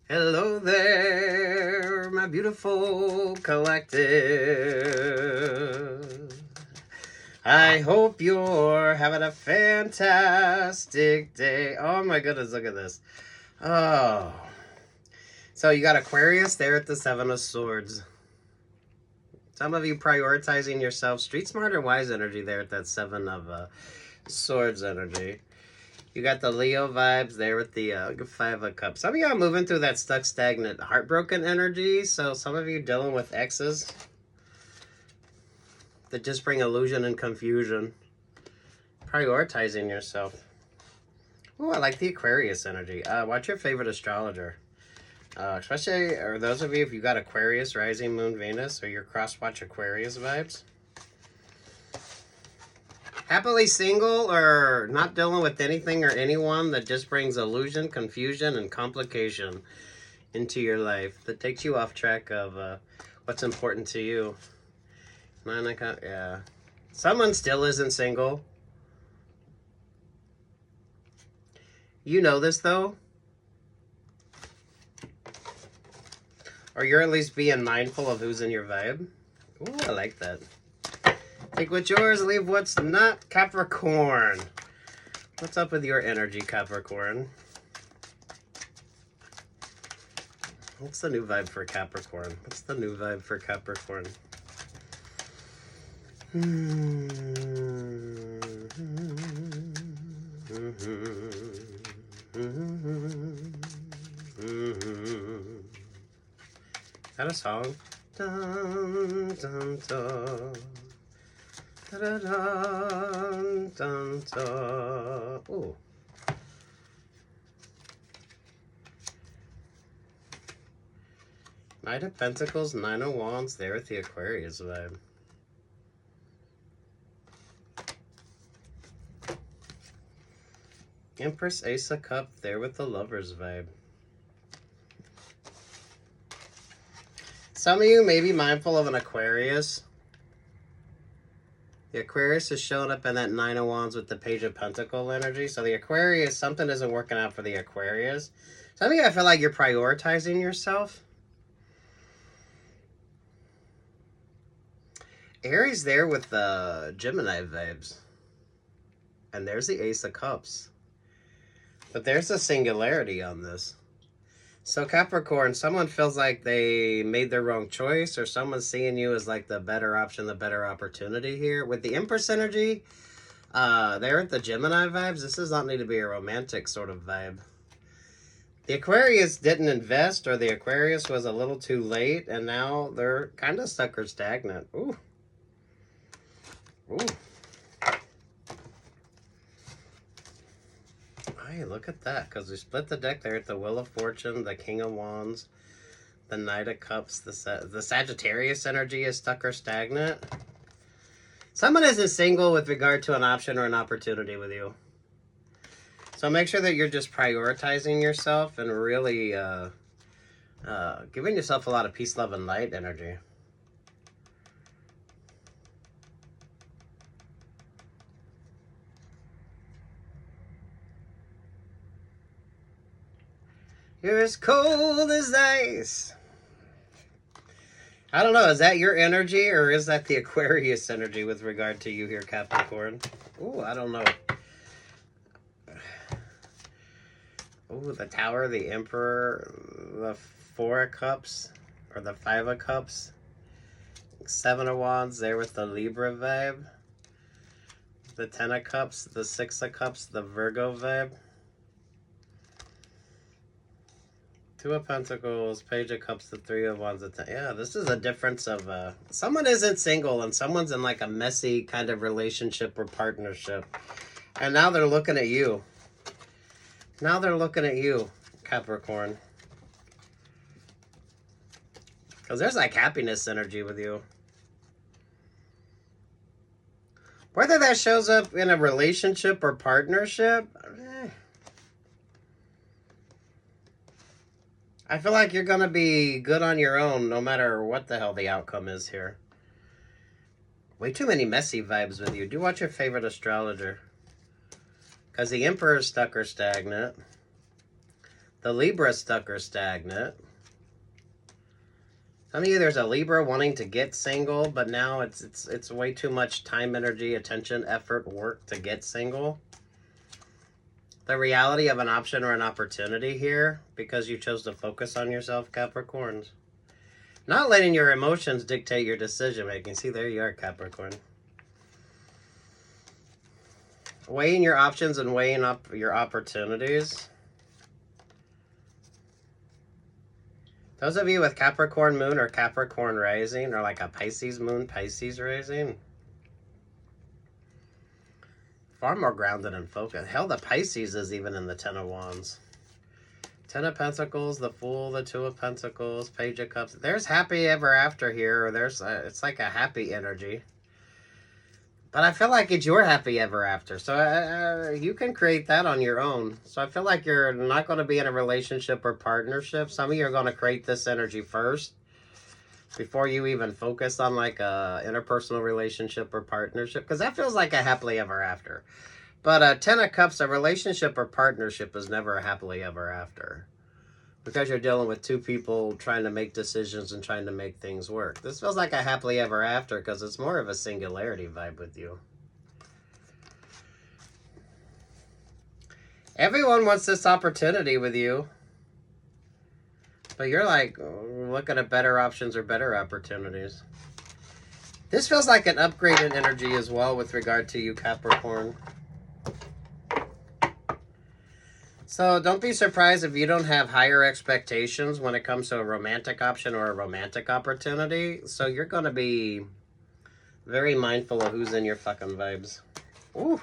Hello there, my beautiful collective. I hope you're having a fantastic day. Oh my goodness, look at this. Oh. So you got Aquarius there at the Seven of Swords. Some of you prioritizing yourself. Street smart or wise energy there at that Seven of Swords energy. You got the Leo vibes there with the Five of Cups. Some of y'all moving through that stuck, stagnant, heartbroken energy. So some of you dealing with exes that just bring illusion and confusion. Prioritizing yourself. Oh, I like the Aquarius energy. What's your favorite astrologer? Especially, or those of you, if you got Aquarius, Rising, Moon, Venus, or your cross-watch Aquarius vibes. Happily single or not dealing with anything or anyone that just brings illusion, confusion, and complication into your life. That takes you off track of what's important to you. Yeah. Someone still isn't single. You know this, though. Or you're at least being mindful of who's in your vibe. Ooh, I like that. Take what's yours, leave what's not. Capricorn. What's up with your energy, Capricorn? What's the new vibe for Capricorn? What's the new vibe for Capricorn? Is that a song? Dun, dun, dun. Da, da, dun, dun, dun. Ooh. Knight of Pentacles, Nine of Wands, there with the Aquarius vibe. Empress, Ace of Cup, there with the Lovers vibe. Some of you may be mindful of an Aquarius. The Aquarius is showing up in that Nine of Wands with the Page of Pentacle energy. So the Aquarius, something isn't working out for the Aquarius. Some of you, I feel like you're prioritizing yourself. Aries there with the Gemini vibes. And there's the Ace of Cups. But there's a singularity on this. So Capricorn, someone feels like they made their wrong choice, or someone's seeing you as like the better option, the better opportunity here. With the Empress energy, there at the Gemini vibes, this does not need to be a romantic sort of vibe. The Aquarius didn't invest, or the Aquarius was a little too late, and now they're kind of stuck or stagnant. Ooh. Ooh. Hey, look at that, because we split the deck there at the Wheel of Fortune, the King of Wands, the Knight of Cups, the Sagittarius energy is stuck or stagnant. Someone isn't single with regard to an option or an opportunity with you. So make sure that you're just prioritizing yourself and really giving yourself a lot of peace, love, and light energy. You're as cold as ice. I don't know, is that your energy or is that the Aquarius energy with regard to you here, Capricorn? Ooh, I don't know. Ooh, the Tower, the Emperor, the Four of Cups, or the Five of Cups. Seven of Wands there with the Libra vibe. The Ten of Cups, the Six of Cups, the Virgo vibe. Two of Pentacles, Page of Cups, the Three of Wands. Yeah, this is a difference of someone isn't single and someone's in like a messy kind of relationship or partnership. And now they're looking at you. Now they're looking at you, Capricorn. Because there's like happiness energy with you. Whether that shows up in a relationship or partnership, I feel like you're going to be good on your own no matter what the hell the outcome is here. Way too many messy vibes with you. Do watch your favorite astrologer. Because the Emperor is stuck or stagnant. The Libra stuck or stagnant. Some of you, there's a Libra wanting to get single, but now it's way too much time, energy, attention, effort, work to get single. The reality of an option or an opportunity here, because you chose to focus on yourself, Capricorns. Not letting your emotions dictate your decision making. See, there you are, Capricorn. Weighing your options and weighing up your opportunities. Those of you with Capricorn moon or Capricorn rising, or like a Pisces moon, Pisces rising, far more grounded and focused. Hell, the Pisces is even in the Ten of Wands. Ten of Pentacles, the Fool, the Two of Pentacles, Page of Cups. There's happy ever after here, or there's it's like a happy energy. But I feel like it's your happy ever after. So you can create that on your own. So I feel like you're not going to be in a relationship or partnership. Some of you are going to create this energy first before you even focus on like a interpersonal relationship or partnership. Because that feels like a happily ever after. But 10 of Cups, a relationship or partnership is never a happily ever after. Because you're dealing with two people trying to make decisions and trying to make things work. This feels like a happily ever after because it's more of a singularity vibe with you. Everyone wants this opportunity with you. But you're like, looking at better options or better opportunities. This feels like an upgraded energy as well with regard to you, Capricorn. So don't be surprised if you don't have higher expectations when it comes to a romantic option or a romantic opportunity. So you're going to be very mindful of who's in your fucking vibes. Ooh.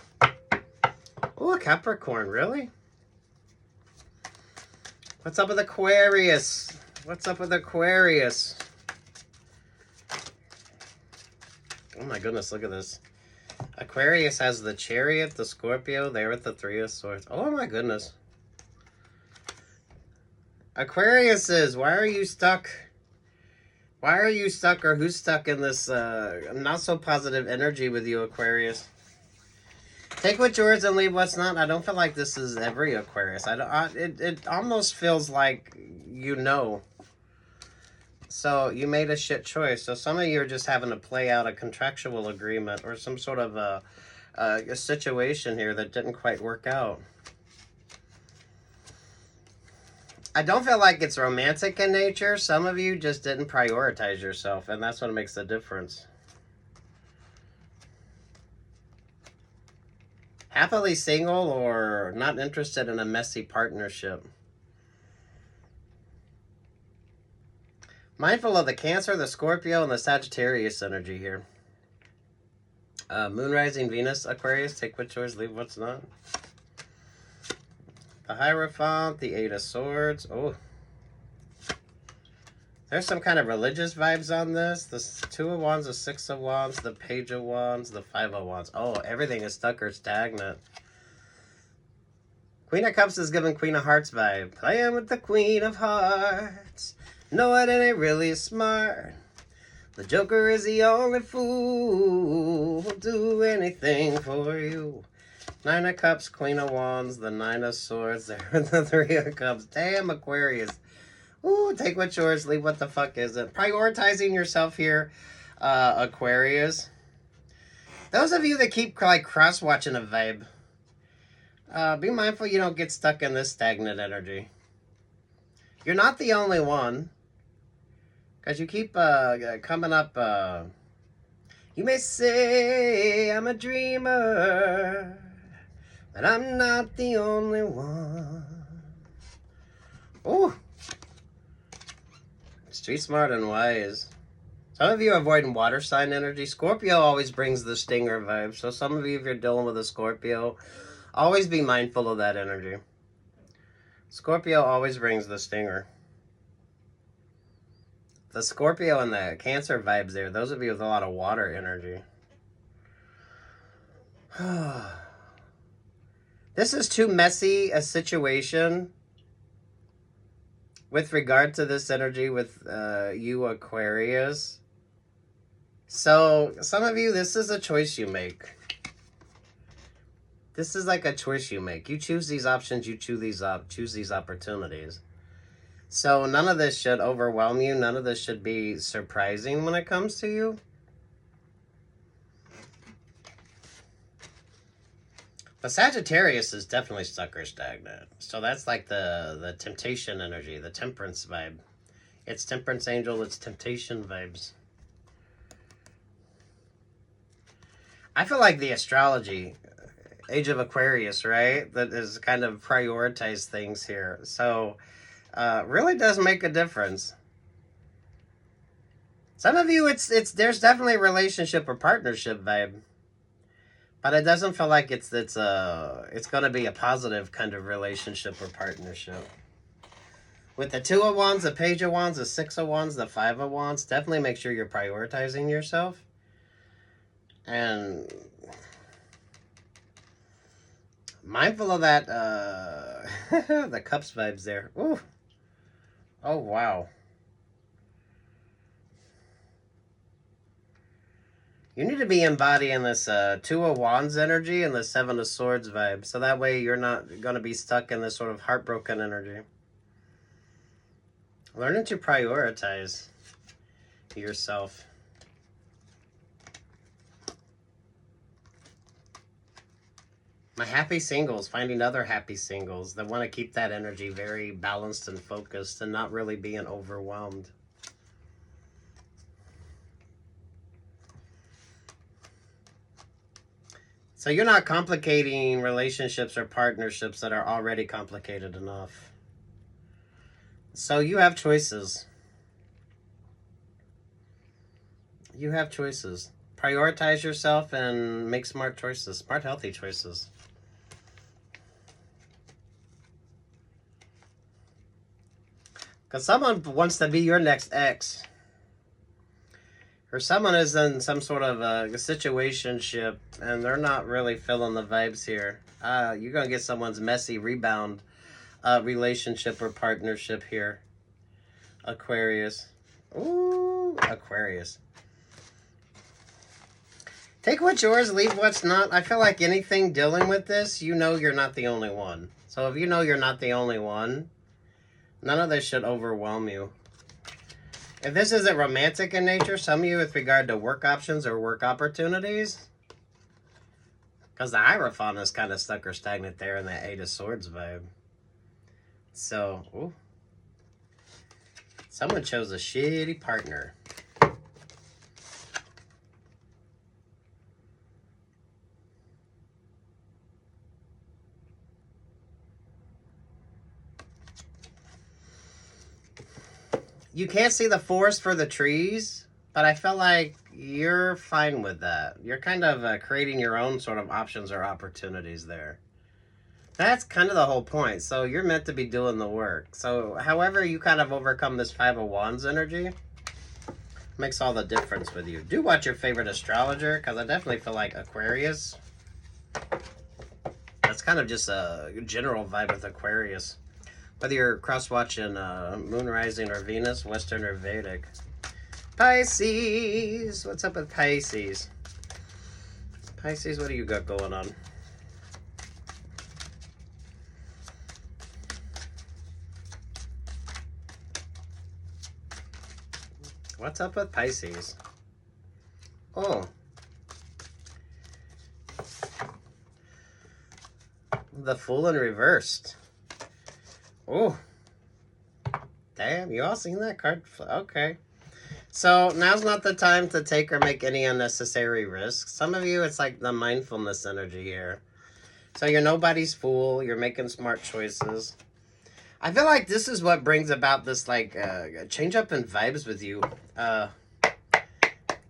Ooh, Capricorn, really? What's up with Aquarius? What's up with Aquarius? Oh my goodness, look at this. Aquarius has the Chariot, the Scorpio, there with the Three of Swords. Oh my goodness. Aquarius is, why are you stuck? Why are you stuck, or who's stuck in this not so positive energy with you, Aquarius? Take what's yours and leave what's not. I don't feel like this is every Aquarius. It almost feels like you know. So you made a shit choice. So some of you are just having to play out a contractual agreement or some sort of a situation here that didn't quite work out. I don't feel like it's romantic in nature. Some of you just didn't prioritize yourself, and that's what makes the difference. Happily single or not interested in a messy partnership. Mindful of the Cancer, the Scorpio, and the Sagittarius energy here. Moon rising Venus, Aquarius. Take what's yours, leave what's not. The Hierophant, the Eight of Swords. Oh. There's some kind of religious vibes on this. The Two of Wands, the Six of Wands, the Page of Wands, the Five of Wands. Oh, everything is stuck or stagnant. Queen of Cups is giving Queen of Hearts vibe. Playing with the Queen of Hearts. No, it ain't really smart. The Joker is the only fool who'll do anything for you. Nine of Cups, Queen of Wands, the Nine of Swords, there the Three of Cups. Damn, Aquarius. Ooh, take what's yours, leave what the fuck isn't. Prioritizing yourself here, Aquarius. Those of you that keep like cross-watching a vibe, be mindful you don't get stuck in this stagnant energy. You're not the only one. Because you keep coming up. You may say I'm a dreamer, but I'm not the only one. Ooh. Street smart and wise. Some of you are avoiding water sign energy. Scorpio always brings the stinger vibe. So some of you, if you're dealing with a Scorpio, always be mindful of that energy. Scorpio always brings the stinger. The Scorpio and the Cancer vibes there. Those of you with a lot of water energy. This is too messy a situation with regard to this energy with you, Aquarius. So some of you, this is a choice you make. This is like a choice you make. You choose these options, you choose these opportunities. So none of this should overwhelm you. None of this should be surprising when it comes to you. The Sagittarius is definitely stuck or stagnant. So that's like the temptation energy, the temperance vibe. It's temperance angel, it's temptation vibes. I feel like the astrology, age of Aquarius, right? That is kind of prioritized things here. So really does make a difference. Some of you, there's definitely a relationship or partnership vibe. But it doesn't feel like it's going to be a positive kind of relationship or partnership. With the 2 of Wands, the Page of Wands, the 6 of Wands, the 5 of Wands, definitely make sure you're prioritizing yourself. And mindful of that, the Cups vibes there. Ooh. Oh, wow. You need to be embodying this 2 of Wands energy and the 7 of Swords vibe. So that way you're not going to be stuck in this sort of heartbroken energy. Learning to prioritize yourself. My happy singles, finding other happy singles that want to keep that energy very balanced and focused and not really being overwhelmed. So you're not complicating relationships or partnerships that are already complicated enough. So you have choices. You have choices. Prioritize yourself and make smart choices. Smart, healthy choices. Because someone wants to be your next ex. Or someone is in some sort of a situationship and they're not really feeling the vibes here. You're going to get someone's messy rebound relationship or partnership here. Aquarius. Ooh, Aquarius. Take what's yours, leave what's not. I feel like anything dealing with this, you know you're not the only one. So if you know you're not the only one, none of this should overwhelm you. If this isn't romantic in nature, some of you with regard to work options or work opportunities, because the Hierophant is kind of stuck or stagnant there in that 8 of Swords vibe. So, ooh. Someone chose a shitty partner. You can't see the forest for the trees, but I feel like you're fine with that. You're kind of creating your own sort of options or opportunities there. That's kind of the whole point. So you're meant to be doing the work. So however you kind of overcome this 5 of Wands energy makes all the difference with you. Do watch your favorite astrologer, because I definitely feel like Aquarius. That's kind of just a general vibe with Aquarius. Whether you're cross-watching Moon Rising or Venus, Western or Vedic. Pisces! What's up with Pisces? Pisces, what do you got going on? What's up with Pisces? Oh. The Fool in reversed. Oh. Damn, you all seen that card? Okay. So now's not the time to take or make any unnecessary risks. Some of you, it's like the mindfulness energy here. So you're nobody's fool. You're making smart choices. I feel like this is what brings about this like change up in vibes with you,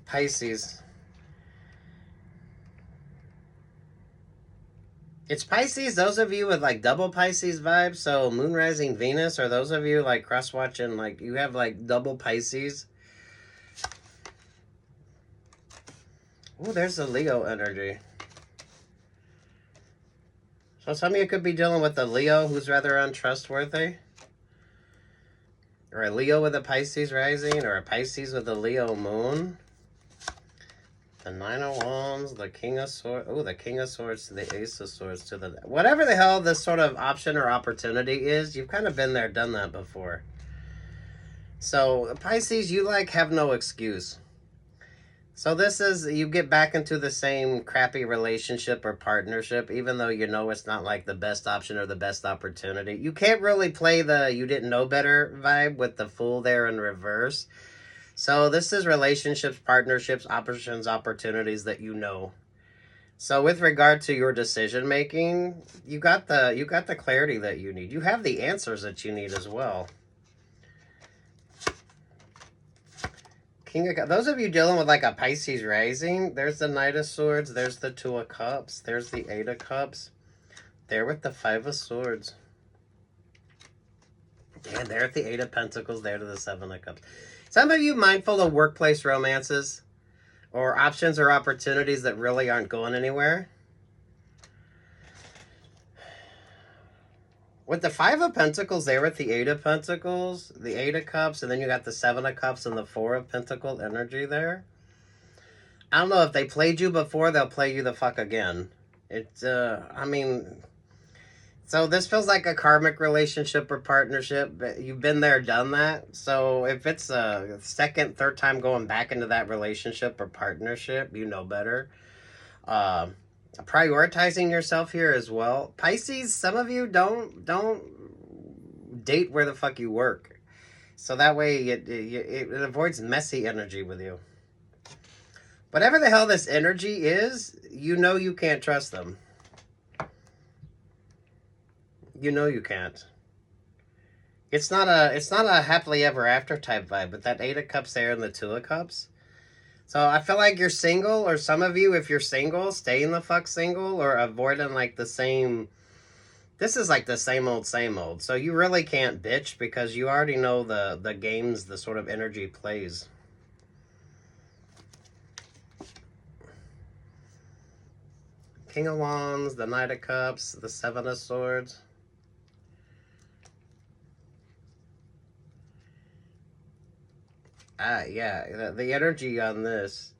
Pisces. It's Pisces, those of you with like double Pisces vibes, so Moon Rising Venus, or those of you like cross-watching, like you have like double Pisces. Oh, there's the Leo energy. So some of you could be dealing with a Leo who's rather untrustworthy. Or a Leo with a Pisces rising, or a Pisces with a Leo moon. The Nine of Wands, the King of Swords. Oh, the King of Swords to the Ace of Swords to the... Whatever the hell this sort of option or opportunity is, you've kind of been there, done that before. So, Pisces, you like have no excuse. So this is, you get back into the same crappy relationship or partnership, even though you know it's not like the best option or the best opportunity. You can't really play the you didn't know better vibe with the Fool there in reverse. So this is relationships, partnerships, options, opportunities that you know. So with regard to your decision making, you got the clarity that you need. You have the answers that you need as well. King of Cups. Those of you dealing with like a Pisces rising, there's the Knight of Swords, there's the Two of Cups, there's the Eight of Cups. There with the Five of Swords. And there at the Eight of Pentacles, there to the Seven of Cups. Some of you mindful of workplace romances or options or opportunities that really aren't going anywhere. With the Five of Pentacles there with the Eight of Pentacles, the Eight of Cups, and then you got the Seven of Cups and the Four of Pentacles energy there. I don't know, if they played you before, they'll play you the fuck again. It's, I mean... So this feels like a karmic relationship or partnership. You've been there, done that. So if it's a second, third time going back into that relationship or partnership, you know better. Prioritizing yourself here as well. Pisces, some of you don't date where the fuck you work. So that way it avoids messy energy with you. Whatever the hell this energy is, you know you can't trust them. You know you can't. It's not a happily ever after type vibe, but that Eight of Cups there and the Two of Cups. So I feel like you're single, or some of you, if you're single, staying the fuck single, or avoiding like the same... This is like the same old, same old. So you really can't bitch because you already know the games, the sort of energy plays. King of Wands, the Knight of Cups, the Seven of Swords. Yeah, the energy on this.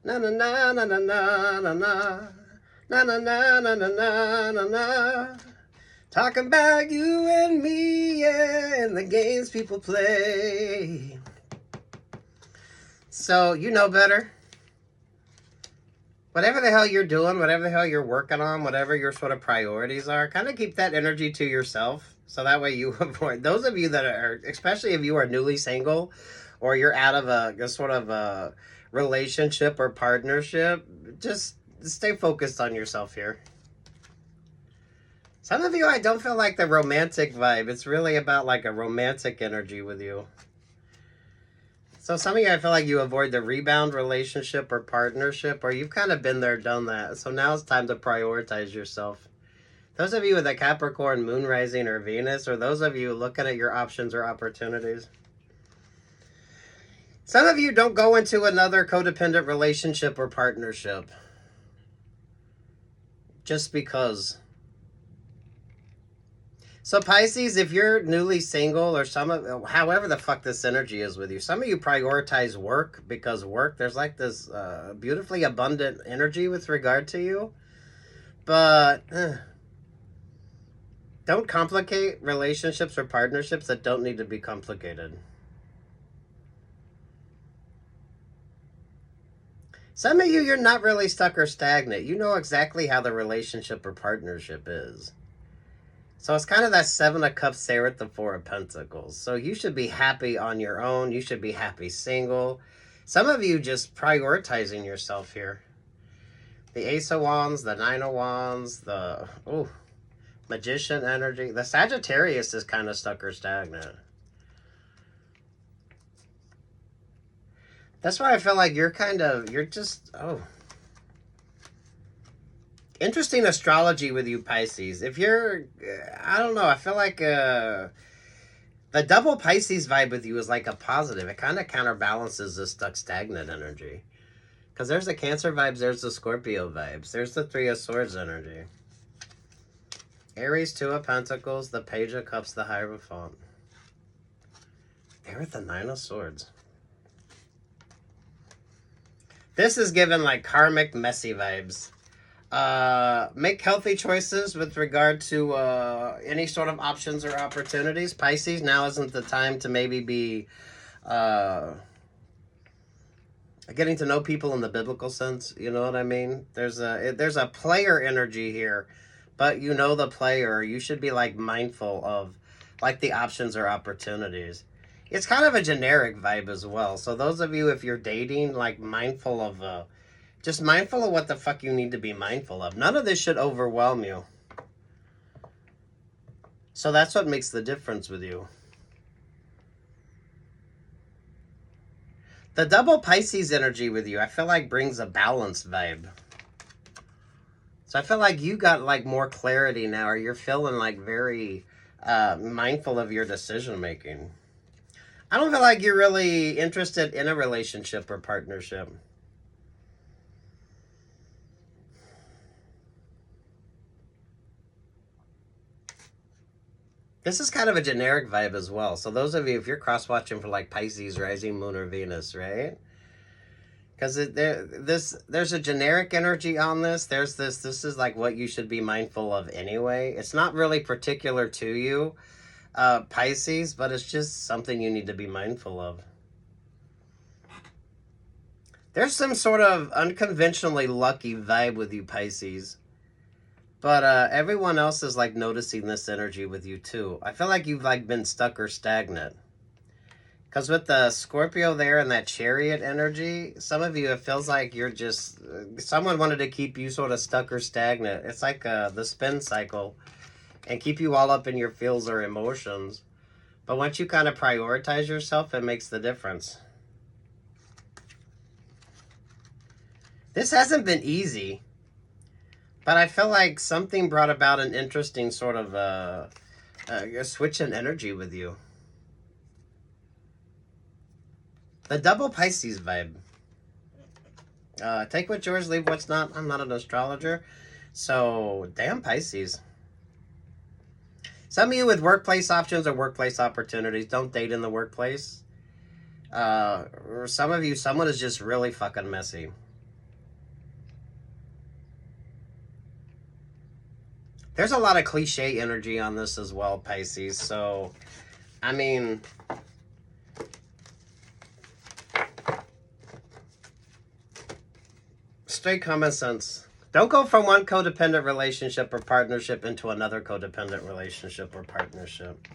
Na na na na na na na na na na na na na na na. Talking about you and me, yeah, and the games people play. So you know better. Whatever the hell you're doing, whatever the hell you're working on, whatever your sort of priorities are, kind of keep that energy to yourself. So that way you avoid those of you that are, especially if you are newly single, or you're out of a sort of a relationship or partnership, just stay focused on yourself here. Some of you, I don't feel like the romantic vibe. It's really about like a romantic energy with you. So some of you, I feel like you avoid the rebound relationship or partnership, or you've kind of been there, done that. So now it's time to prioritize yourself. Those of you with a Capricorn, Moon, Rising, or Venus, or those of you looking at your options or opportunities. Some of you don't go into another codependent relationship or partnership just because. So Pisces, if you're newly single or however the fuck this energy is with you, some of you prioritize work because work, there's like this beautifully abundant energy with regard to you. But don't complicate relationships or partnerships that don't need to be complicated. Some of you, you're not really stuck or stagnant. You know exactly how the relationship or partnership is. So it's kind of that Seven of Cups there with the Four of Pentacles. So you should be happy on your own. You should be happy single. Some of you just prioritizing yourself here. The Ace of Wands, the Nine of Wands, the Magician energy. The Sagittarius is kind of stuck or stagnant. That's why I feel like you're just, interesting astrology with you, Pisces. If you're, I don't know, I feel like the double Pisces vibe with you is like a positive. It kind of counterbalances the stuck stagnant energy. Because there's the Cancer vibes, there's the Scorpio vibes, there's the Three of Swords energy. Aries, Two of Pentacles, the Page of Cups, the Hierophant. There with the Nine of Swords. This is given like karmic messy vibes. Make healthy choices with regard to any sort of options or opportunities. Pisces, now isn't the time to maybe be getting to know people in the biblical sense. You know what I mean? There's a player energy here, but you know the player. You should be like mindful of like the options or opportunities. It's kind of a generic vibe as well. So those of you, if you're dating, like mindful of just mindful of what the fuck you need to be mindful of. None of this should overwhelm you. So that's what makes the difference with you. The double Pisces energy with you, I feel like brings a balanced vibe. So I feel like you got like more clarity now, or you're feeling like very mindful of your decision making. I don't feel like you're really interested in a relationship or partnership. This is kind of a generic vibe as well. So those of you, if you're cross-watching for like Pisces, rising, moon, or Venus, right? Because there's a generic energy on this. This is like what you should be mindful of anyway. It's not really particular to you, Pisces, but it's just something you need to be mindful of. There's some sort of unconventionally lucky vibe with you, Pisces. But everyone else is like noticing this energy with you too. I feel like you've like been stuck or stagnant. Because with the Scorpio there and that Chariot energy, some of you, it feels like you're just, someone wanted to keep you sort of stuck or stagnant. It's like the spin cycle and keep you all up in your feels or emotions. But once you kind of prioritize yourself, it makes the difference. This hasn't been easy. But I feel like something brought about an interesting sort of a switch in energy with you. The double Pisces vibe. Take what's yours, leave what's not. I'm not an astrologer. So, damn Pisces. Some of you with workplace options or workplace opportunities, don't date in the workplace. Or some of you, someone is just really fucking messy. There's a lot of cliche energy on this as well, Pisces. So, I mean, straight common sense. Don't go from one codependent relationship or partnership into another codependent relationship or partnership.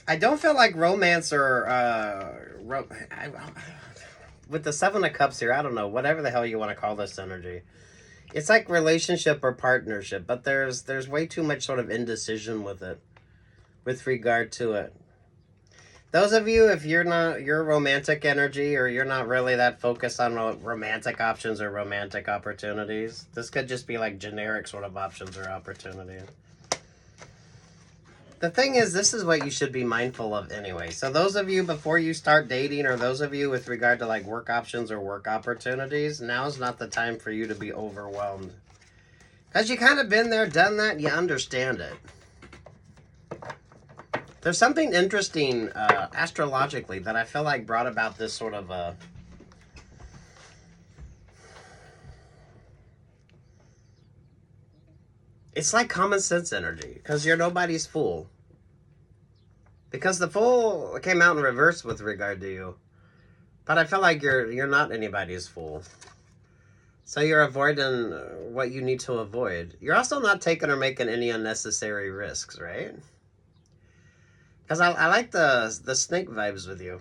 I don't feel like romance or with the Seven of Cups here, I don't know, whatever the hell you want to call this energy. It's like relationship or partnership, but there's way too much sort of indecision with it, with regard to it. Those of you, if you're romantic energy or you're not really that focused on romantic options or romantic opportunities, this could just be like generic sort of options or opportunities. The thing is, this is what you should be mindful of anyway. So those of you before you start dating, or those of you with regard to like work options or work opportunities, now's not the time for you to be overwhelmed. Because you kind of been there, done that, you understand it. There's something interesting astrologically that I feel like brought about this sort of it's like common sense energy, because you're nobody's fool. Because the Fool came out in reverse with regard to you. But I feel like you're not anybody's fool. So you're avoiding what you need to avoid. You're also not taking or making any unnecessary risks, right? Because I like the snake vibes with you.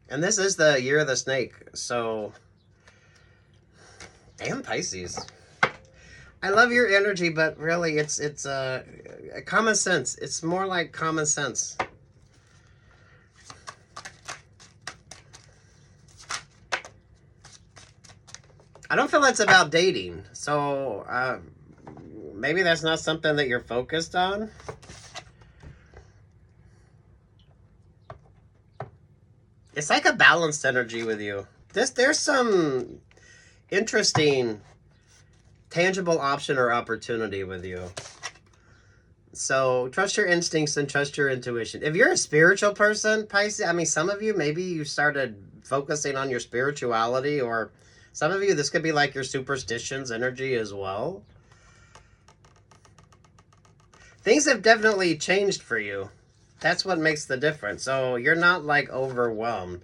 And this is the year of the snake. So, damn Pisces. I love your energy, but really it's common sense. It's more like common sense. I don't feel it's about dating. So maybe that's not something that you're focused on. It's like a balanced energy with you. There's some interesting tangible option or opportunity with you. So trust your instincts and trust your intuition. If you're a spiritual person, Pisces, I mean, some of you, maybe you started focusing on your spirituality, or some of you, this could be like your superstitions energy as well. Things have definitely changed for you. That's what makes the difference. So you're not like overwhelmed.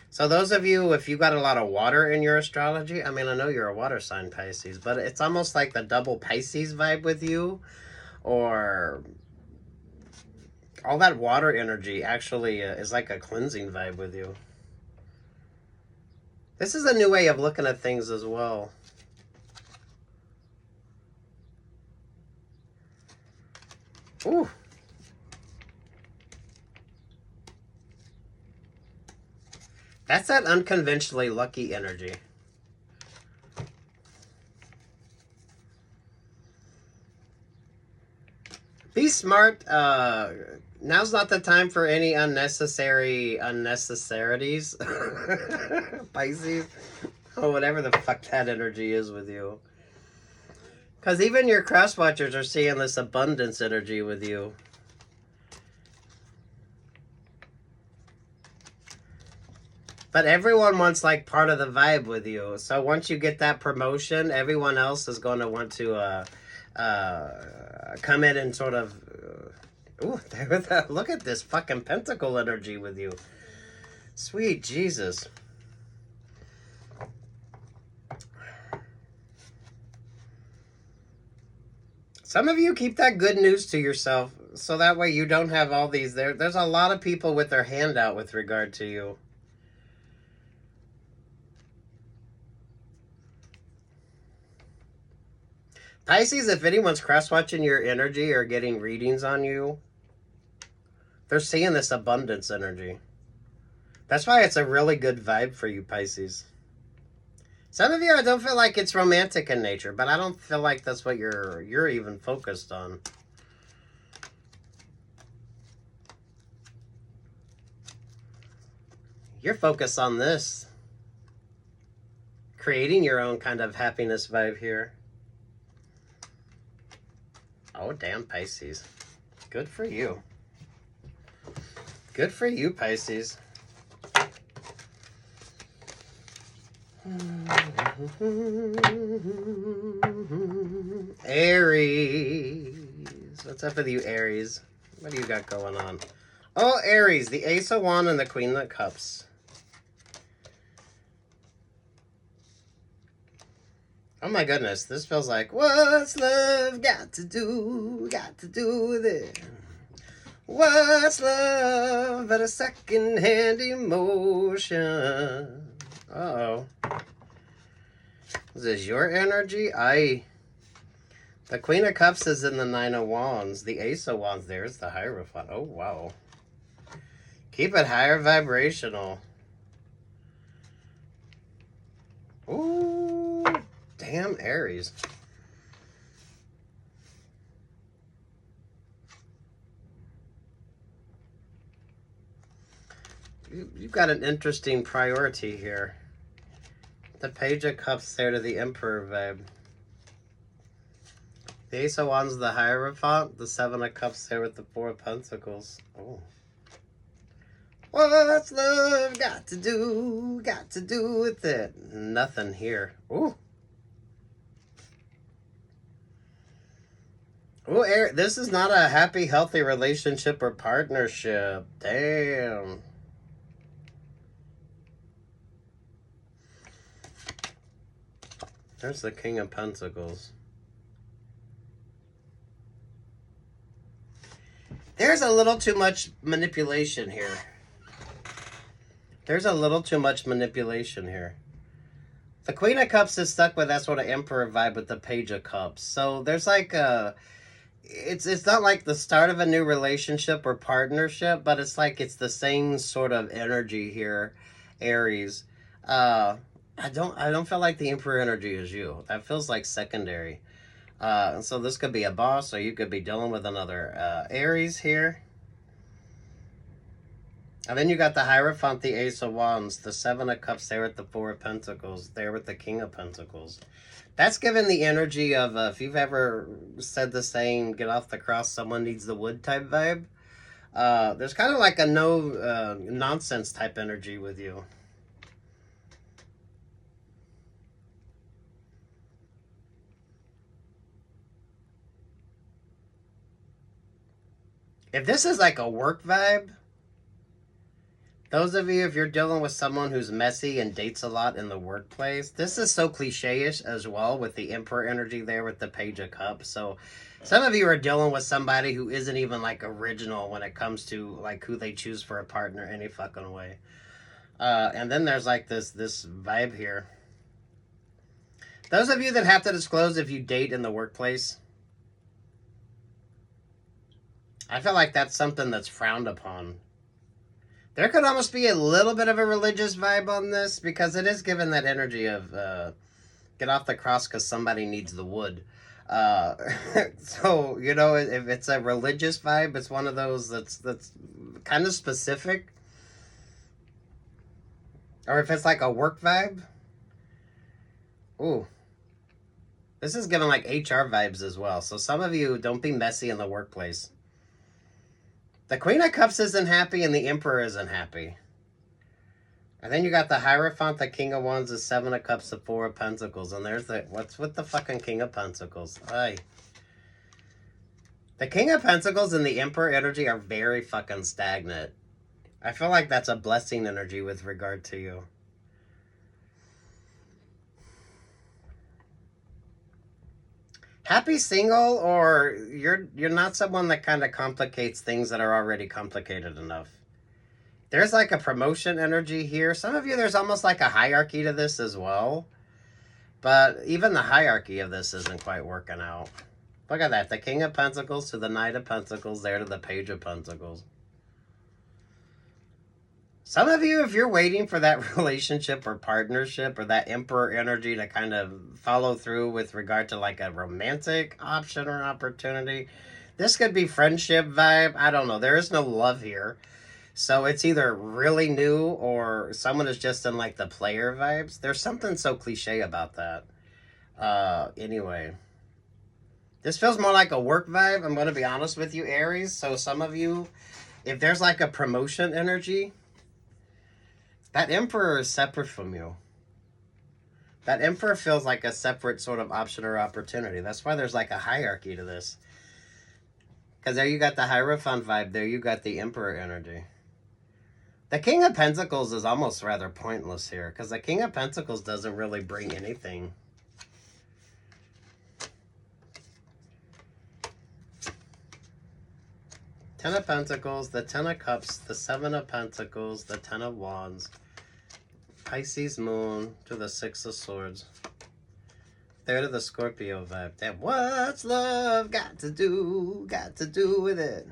So those of you, if you got a lot of water in your astrology, I mean, I know you're a water sign, Pisces, but it's almost like the double Pisces vibe with you, or all that water energy actually is like a cleansing vibe with you. This is a new way of looking at things as well. Ooh. That's that unconventionally lucky energy. Be smart. Now's not the time for any unnecessarities. Pisces. Oh, whatever the fuck that energy is with you. Because even your cross watchers are seeing this abundance energy with you. But everyone wants like part of the vibe with you. So once you get that promotion, everyone else is going to want to come in and sort of... ooh, look at this fucking pentacle energy with you. Sweet Jesus. Some of you keep that good news to yourself, so that way you don't have all these. There's a lot of people with their hand out with regard to you. Pisces, if anyone's cross-watching your energy or getting readings on you, they're seeing this abundance energy. That's why it's a really good vibe for you, Pisces. Some of you, I don't feel like it's romantic in nature, but I don't feel like that's what you're even focused on. You're focused on this. Creating your own kind of happiness vibe here. Oh, damn, Pisces. Good for you. Good for you, Pisces. Aries. What's up with you, Aries? What do you got going on? Oh, Aries, the Ace of Wands and the Queen of Cups. Oh my goodness, this feels like, what's love got to do with it? What's love but a second-hand emotion? Uh-oh. Is this your energy? The Queen of Cups is in the Nine of Wands. The Ace of Wands, there's the Hierophant. Oh, wow. Keep it higher vibrational. Ooh, damn, Aries. You've got an interesting priority here. The Page of Cups there to the Emperor vibe. The Ace of Wands, the Hierophant. The Seven of Cups there with the Four of Pentacles. Oh. What's love got to do with it? Nothing here. Ooh. Ooh, this is not a happy, healthy relationship or partnership. Damn. There's the King of Pentacles. There's a little too much manipulation here. There's a little too much manipulation here. The Queen of Cups is stuck with that sort of Emperor vibe with the Page of Cups. So there's like a... It's not like the start of a new relationship or partnership, but it's like it's the same sort of energy here, Aries. I don't feel like the Emperor energy is you. That feels like secondary. So this could be a boss, or you could be dealing with another Aries here. And then you got the Hierophant, the Ace of Wands, the Seven of Cups there with the Four of Pentacles, there with the King of Pentacles. That's given the energy of, if you've ever said the saying, get off the cross, someone needs the wood type vibe. There's kind of like a no nonsense type energy with you. If this is like a work vibe, those of you, if you're dealing with someone who's messy and dates a lot in the workplace, this is so cliche-ish as well with the Emperor energy there with the Page of Cups. So some of you are dealing with somebody who isn't even like original when it comes to like who they choose for a partner any fucking way. And then there's like this vibe here. Those of you that have to disclose if you date in the workplace, I feel like that's something that's frowned upon. There could almost be a little bit of a religious vibe on this because it is given that energy of get off the cross because somebody needs the wood. So, you know, if it's a religious vibe, it's one of those that's kind of specific. Or if it's like a work vibe. Ooh. This is giving like HR vibes as well. So some of you, don't be messy in the workplace. The Queen of Cups isn't happy and the Emperor isn't happy. And then you got the Hierophant, the King of Wands, the Seven of Cups, the Four of Pentacles. And there's the, what's with the fucking King of Pentacles? Aye. The King of Pentacles and the Emperor energy are very fucking stagnant. I feel like that's a blessing energy with regard to you. Happy single, or you're not someone that kind of complicates things that are already complicated enough. There's like a promotion energy here. Some of you, there's almost like a hierarchy to this as well. But even the hierarchy of this isn't quite working out. Look at that. The King of Pentacles to the Knight of Pentacles, there to the Page of Pentacles. Some of you, if you're waiting for that relationship or partnership or that Emperor energy to kind of follow through with regard to like a romantic option or opportunity, this could be friendship vibe. I don't know. There is no love here. So it's either really new or someone is just in like the player vibes. There's something so cliche about that. Anyway. This feels more like a work vibe. I'm going to be honest with you, Aries. So some of you, if there's like a promotion energy, that Emperor is separate from you. That Emperor feels like a separate sort of option or opportunity. That's why there's like a hierarchy to this. Because there you got the Hierophant vibe. There you got the Emperor energy. The King of Pentacles is almost rather pointless here. Because the King of Pentacles doesn't really bring anything. Ten of Pentacles, the Ten of Cups, the Seven of Pentacles, the Ten of Wands, Pisces Moon to the Six of Swords. There to the Scorpio vibe. Damn, what's love got to do with it?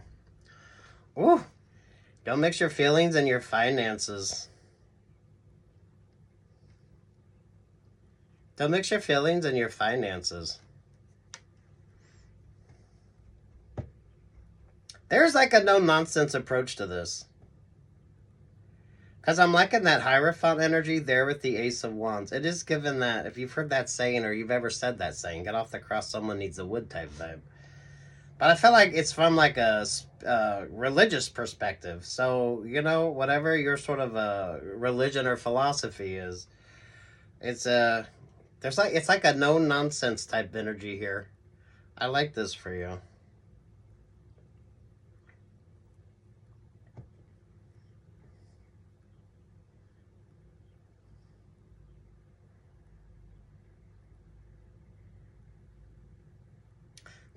Ooh, don't mix your feelings and your finances. Don't mix your feelings and your finances. There's like a no-nonsense approach to this. Because I'm liking that Hierophant energy there with the Ace of Wands. It is given that, if you've heard that saying or you've ever said that saying, get off the cross, someone needs a wood type vibe. But I feel like it's from like a religious perspective. So, you know, whatever your sort of religion or philosophy is, it's like a no-nonsense type energy here. I like this for you.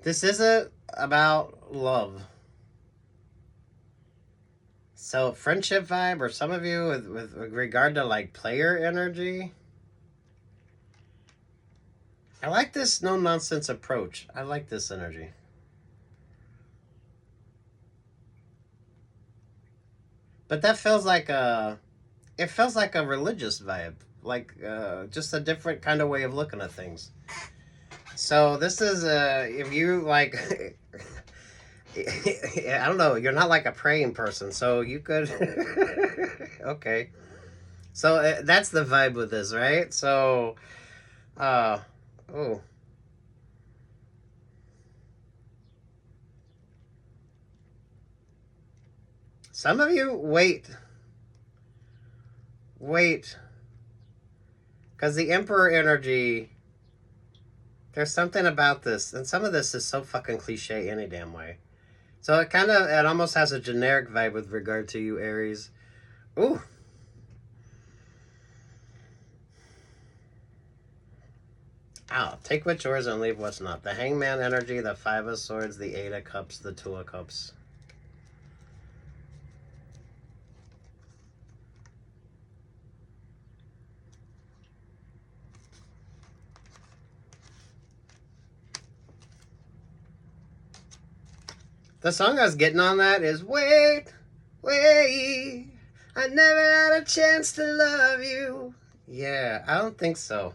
This isn't about love. So friendship vibe, or some of you with regard to like player energy. I like this no-nonsense approach. I like this energy. But that feels like it feels like a religious vibe. Like just a different kind of way of looking at things. So this is, if you like, I don't know. You're not like a praying person, so you could. Okay. So that's the vibe with this, right? So, oh. Some of you, wait. Because the Emperor energy, there's something about this, and some of this is so fucking cliche any damn way. So it almost has a generic vibe with regard to you, Aries. Ooh. Take what's yours and leave what's not. The Hangman energy, the Five of Swords, the Eight of Cups, the Two of Cups. The song I was getting on that is Wait, I never had a chance to love you. Yeah, I don't think so.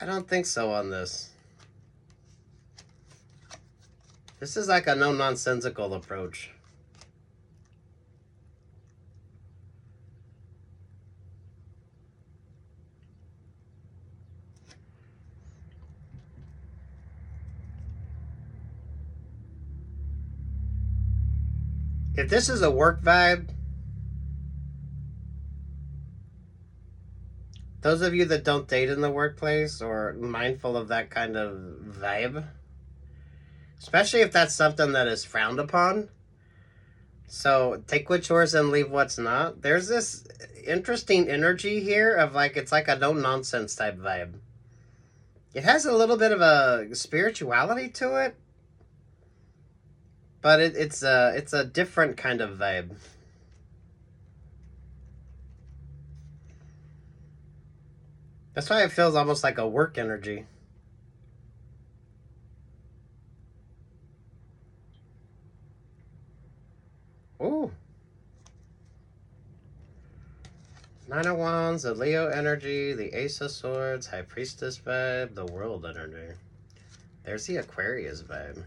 I don't think so on this. This is like a no-nonsensical approach. If this is a work vibe, those of you that don't date in the workplace or mindful of that kind of vibe, especially if that's something that is frowned upon, so take what's yours and leave what's not. There's this interesting energy here of like, it's like a no-nonsense type vibe. It has a little bit of a spirituality to it, but it's a different kind of vibe. That's why it feels almost like a work energy. Ooh. Nine of Wands, the Leo energy, the Ace of Swords, High Priestess vibe, the World energy. There's the Aquarius vibe.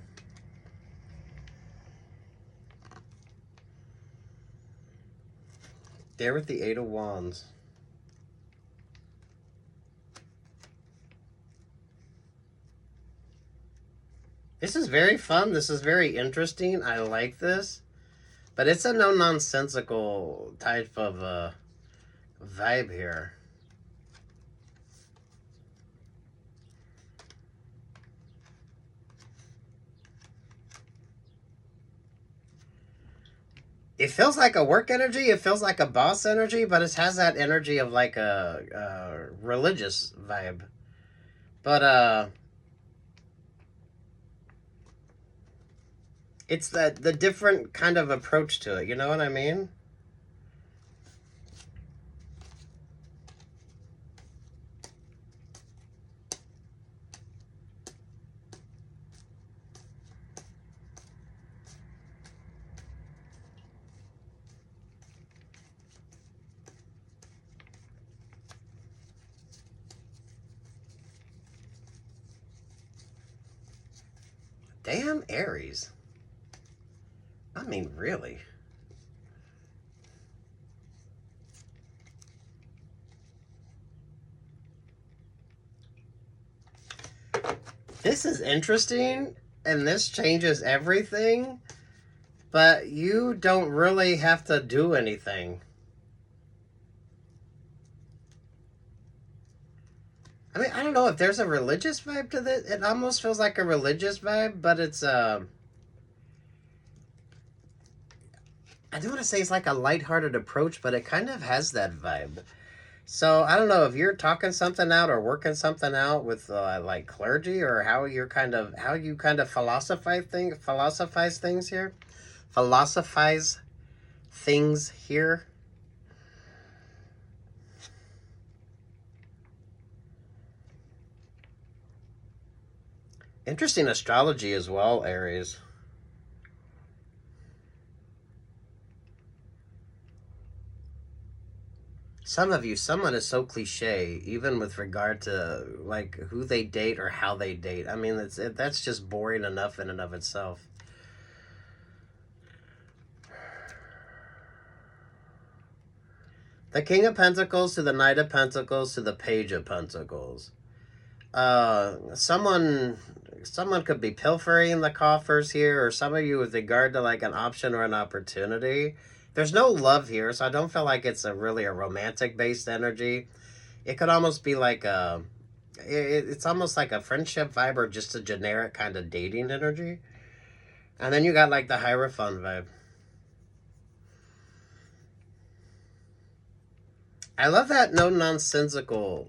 There with the Eight of Wands. This is very fun. This is very interesting. I like this. But it's a no-nonsensical type of vibe here. It feels like a work energy. It feels like a boss energy, but it has that energy of like a religious vibe. But it's the different kind of approach to it. You know what I mean? Damn Aries. I mean, really. This is interesting, and this changes everything, but you don't really have to do anything. I mean, I don't know if there's a religious vibe to this. It almost feels like a religious vibe, but it's I do want to say it's like a lighthearted approach, but it kind of has that vibe. So I don't know if you're talking something out or working something out with like clergy, or how you kind of philosophize things here. Philosophize things here. Interesting astrology as well, Aries. Some of you, someone is so cliche, even with regard to like who they date or how they date. I mean, that's just boring enough in and of itself. The King of Pentacles to the Knight of Pentacles to the Page of Pentacles. Someone could be pilfering the coffers here, or some of you with regard to like an option or an opportunity. There's no love here, so I don't feel like it's really a romantic based energy. It could almost be like it's almost like a friendship vibe or just a generic kind of dating energy. And then you got like the Hierophant vibe. I love that no-nonsensical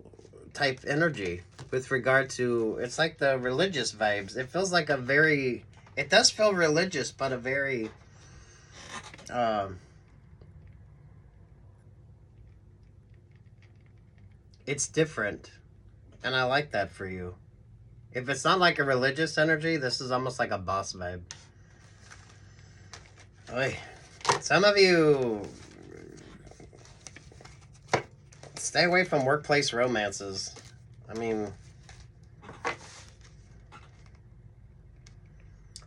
type energy with regard to, it's like the religious vibes. It feels like it does feel religious, but a very, it's different. And I like that for you. If it's not like a religious energy, this is almost like a boss vibe. Oy. Some of you stay away from workplace romances. I mean,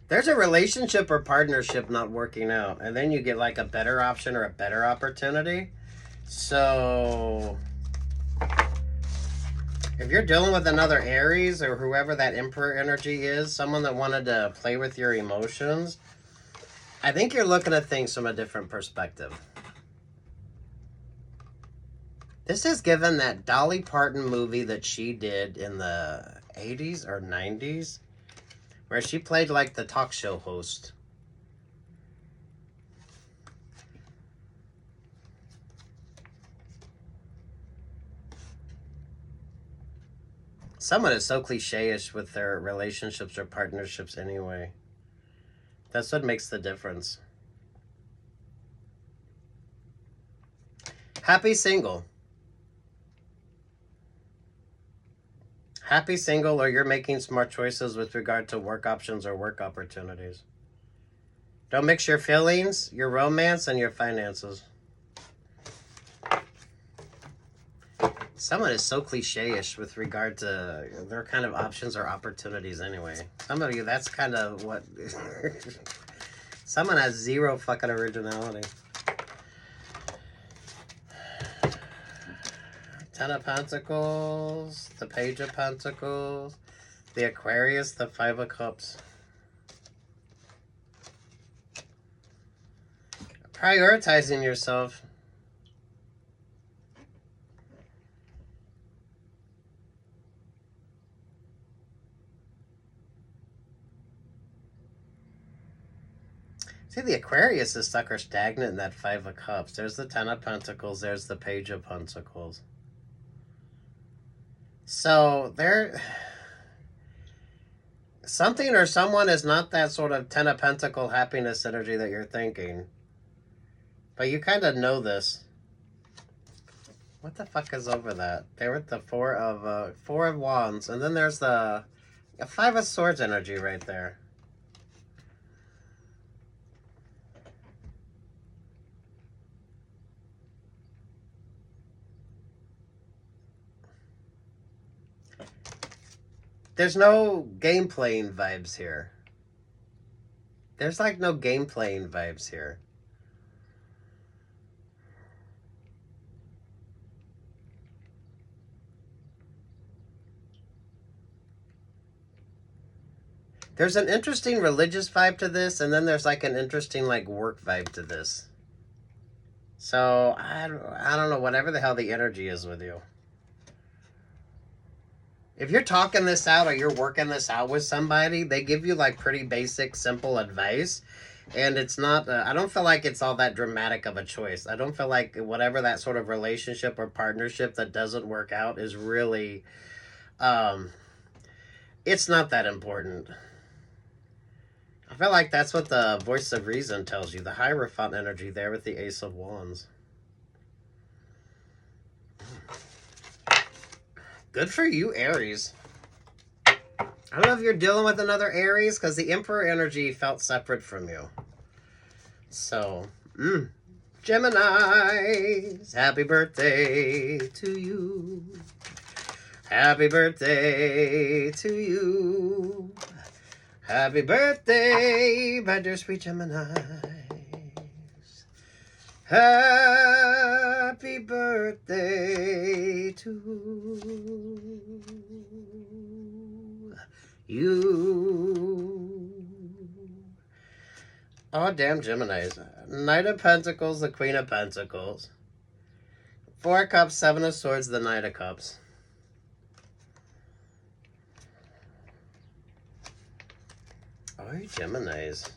there's a relationship or partnership not working out, and then you get like a better option or a better opportunity. So if you're dealing with another Aries or whoever that Emperor energy is, someone that wanted to play with your emotions, I think you're looking at things from a different perspective. This is given that Dolly Parton movie that she did in the 80s or 90s, where she played like the talk show host. Someone is so cliche-ish with their relationships or partnerships anyway. That's what makes the difference. Happy single. Happy single, or you're making smart choices with regard to work options or work opportunities. Don't mix your feelings, your romance, and your finances. Someone is so cliche-ish with regard to their kind of options or opportunities anyway. Some of you, that's kind of what... Someone has zero fucking originality. Ten of Pentacles, the Page of Pentacles, the Aquarius, the Five of Cups. Prioritizing yourself. See, the Aquarius is stuck or stagnant in that Five of Cups. There's the Ten of Pentacles. There's the Page of Pentacles. So, something or someone is not that sort of Ten of Pentacle happiness energy that you're thinking. But you kind of know this. What the fuck is over that? They're with the Four of Wands. And then there's the Five of Swords energy right there. There's no game playing vibes here. There's like no game playing vibes here. There's an interesting religious vibe to this, and then there's like an interesting like work vibe to this. So I don't know, whatever the hell the energy is with you. If you're talking this out or you're working this out with somebody, they give you like pretty basic, simple advice. And it's not, I don't feel like it's all that dramatic of a choice. I don't feel like whatever that sort of relationship or partnership that doesn't work out is really, it's not that important. I feel like that's what the voice of reason tells you. The Hierophant energy there with the Ace of Wands. Good for you, Aries. I don't know if you're dealing with another Aries, because the Emperor energy felt separate from you. So, Geminis, happy birthday to you. Happy birthday to you. Happy birthday, my dear sweet Geminis. Happy Happy birthday to you. Oh, damn Geminis. Knight of Pentacles, the Queen of Pentacles. Four of Cups, Seven of Swords, the Knight of Cups. Oh, you Geminis.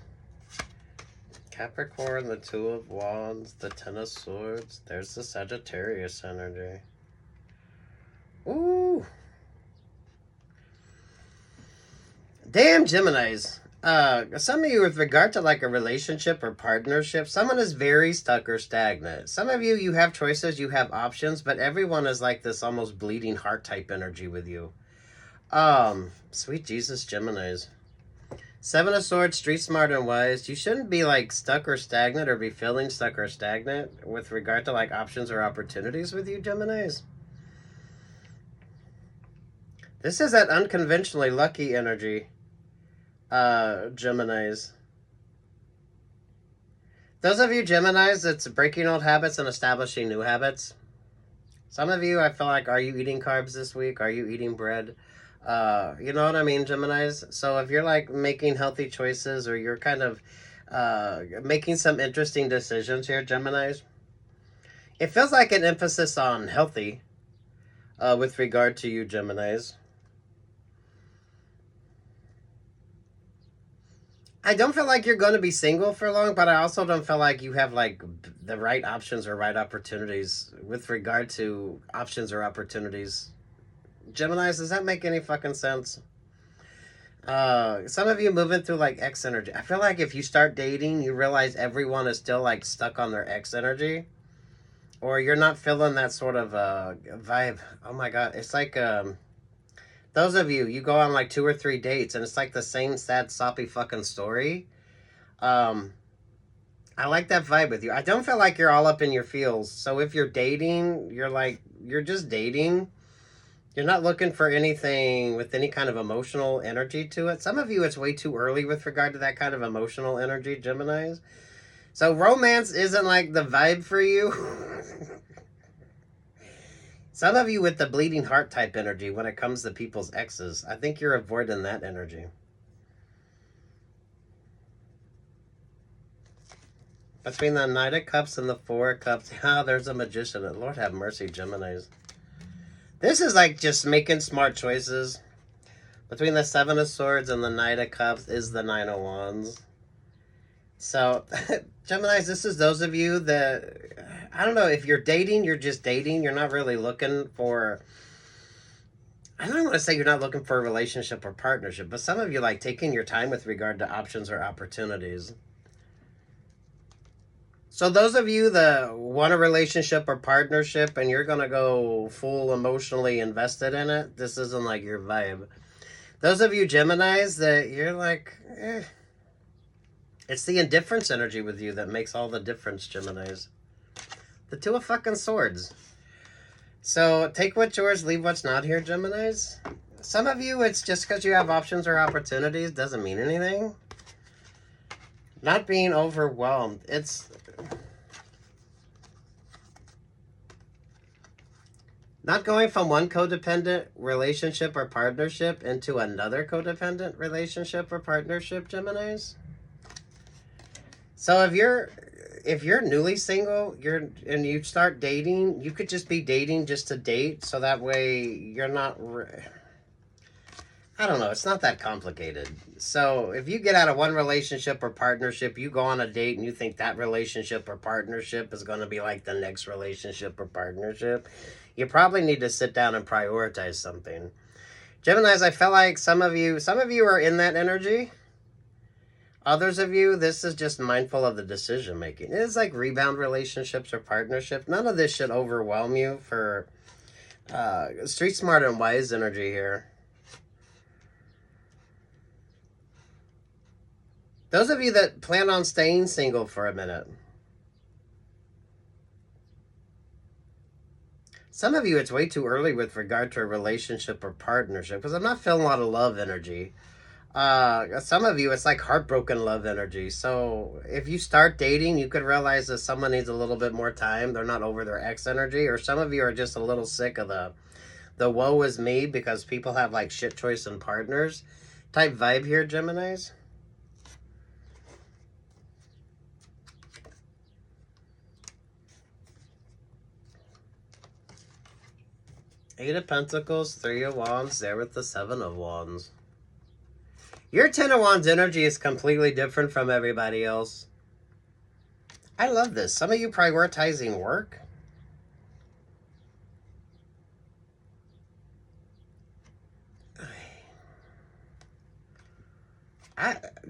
Capricorn, the Two of Wands, the Ten of Swords. There's the Sagittarius energy. Ooh. Damn Geminis. Some of you with regard to like a relationship or partnership, someone is very stuck or stagnant. Some of you, you have choices, you have options, but everyone is like this almost bleeding heart type energy with you. Sweet Jesus, Geminis. Seven of Swords, street smart and wise. You shouldn't be like stuck or stagnant or be feeling stuck or stagnant with regard to like options or opportunities with you, Geminis. This is that unconventionally lucky energy, Geminis. Those of you Geminis, it's breaking old habits and establishing new habits. Some of you, I feel like, are you eating carbs this week? Are you eating bread? You know what I mean, Geminis? So if you're like making healthy choices or you're kind of making some interesting decisions here, Geminis, it feels like an emphasis on healthy with regard to you, Geminis. I don't feel like you're going to be single for long, but I also don't feel like you have like the right options or right opportunities with regard to options or opportunities. Geminis, does that make any fucking sense? Some of you moving through like X energy. I feel like if you start dating, you realize everyone is still like stuck on their X energy. Or you're not feeling that sort of vibe. Oh my God. It's like those of you, you go on like 2 or 3 dates and it's like the same sad, soppy fucking story. I like that vibe with you. I don't feel like you're all up in your feels. So if you're dating, you're just dating. You're not looking for anything with any kind of emotional energy to it. Some of you, it's way too early with regard to that kind of emotional energy, Geminis. So romance isn't like the vibe for you. Some of you with the bleeding heart type energy when it comes to people's exes, I think you're avoiding that energy. Between the Knight of Cups and the Four of Cups, there's a Magician. Lord have mercy, Geminis. This is like just making smart choices. Between the Seven of Swords and the Knight of Cups is the Nine of Wands. So, Geminis, this is those of you that, I don't know, if you're dating, you're just dating. You're not really looking for, I don't want to say you're not looking for a relationship or partnership, but some of you like taking your time with regard to options or opportunities. So those of you that want a relationship or partnership and you're going to go full emotionally invested in it, this isn't like your vibe. Those of you Geminis that you're like, it's the indifference energy with you that makes all the difference, Geminis. The Two of fucking Swords. So take what's yours, leave what's not here, Geminis. Some of you, it's just because you have options or opportunities doesn't mean anything. Not being overwhelmed. It's not going from one codependent relationship or partnership into another codependent relationship or partnership, Geminis. So if you're newly single, and you start dating, you could just be dating just to date, so that way you're not. I don't know. It's not that complicated. So if you get out of one relationship or partnership, you go on a date and you think that relationship or partnership is going to be like the next relationship or partnership, you probably need to sit down and prioritize something. Geminis, I felt like some of you are in that energy. Others of you, this is just mindful of the decision making. It's like rebound relationships or partnership. None of this should overwhelm you for street smart and wise energy here. Those of you that plan on staying single for a minute. Some of you, it's way too early with regard to a relationship or partnership because I'm not feeling a lot of love energy. Some of you, it's like heartbroken love energy. So if you start dating, you could realize that someone needs a little bit more time. They're not over their ex energy. Or some of you are just a little sick of the woe is me because people have like shit choice and partners type vibe here, Geminis. Eight of Pentacles, Three of Wands, there with the Seven of Wands. Your Ten of Wands energy is completely different from everybody else. I love this. Some of you prioritizing work.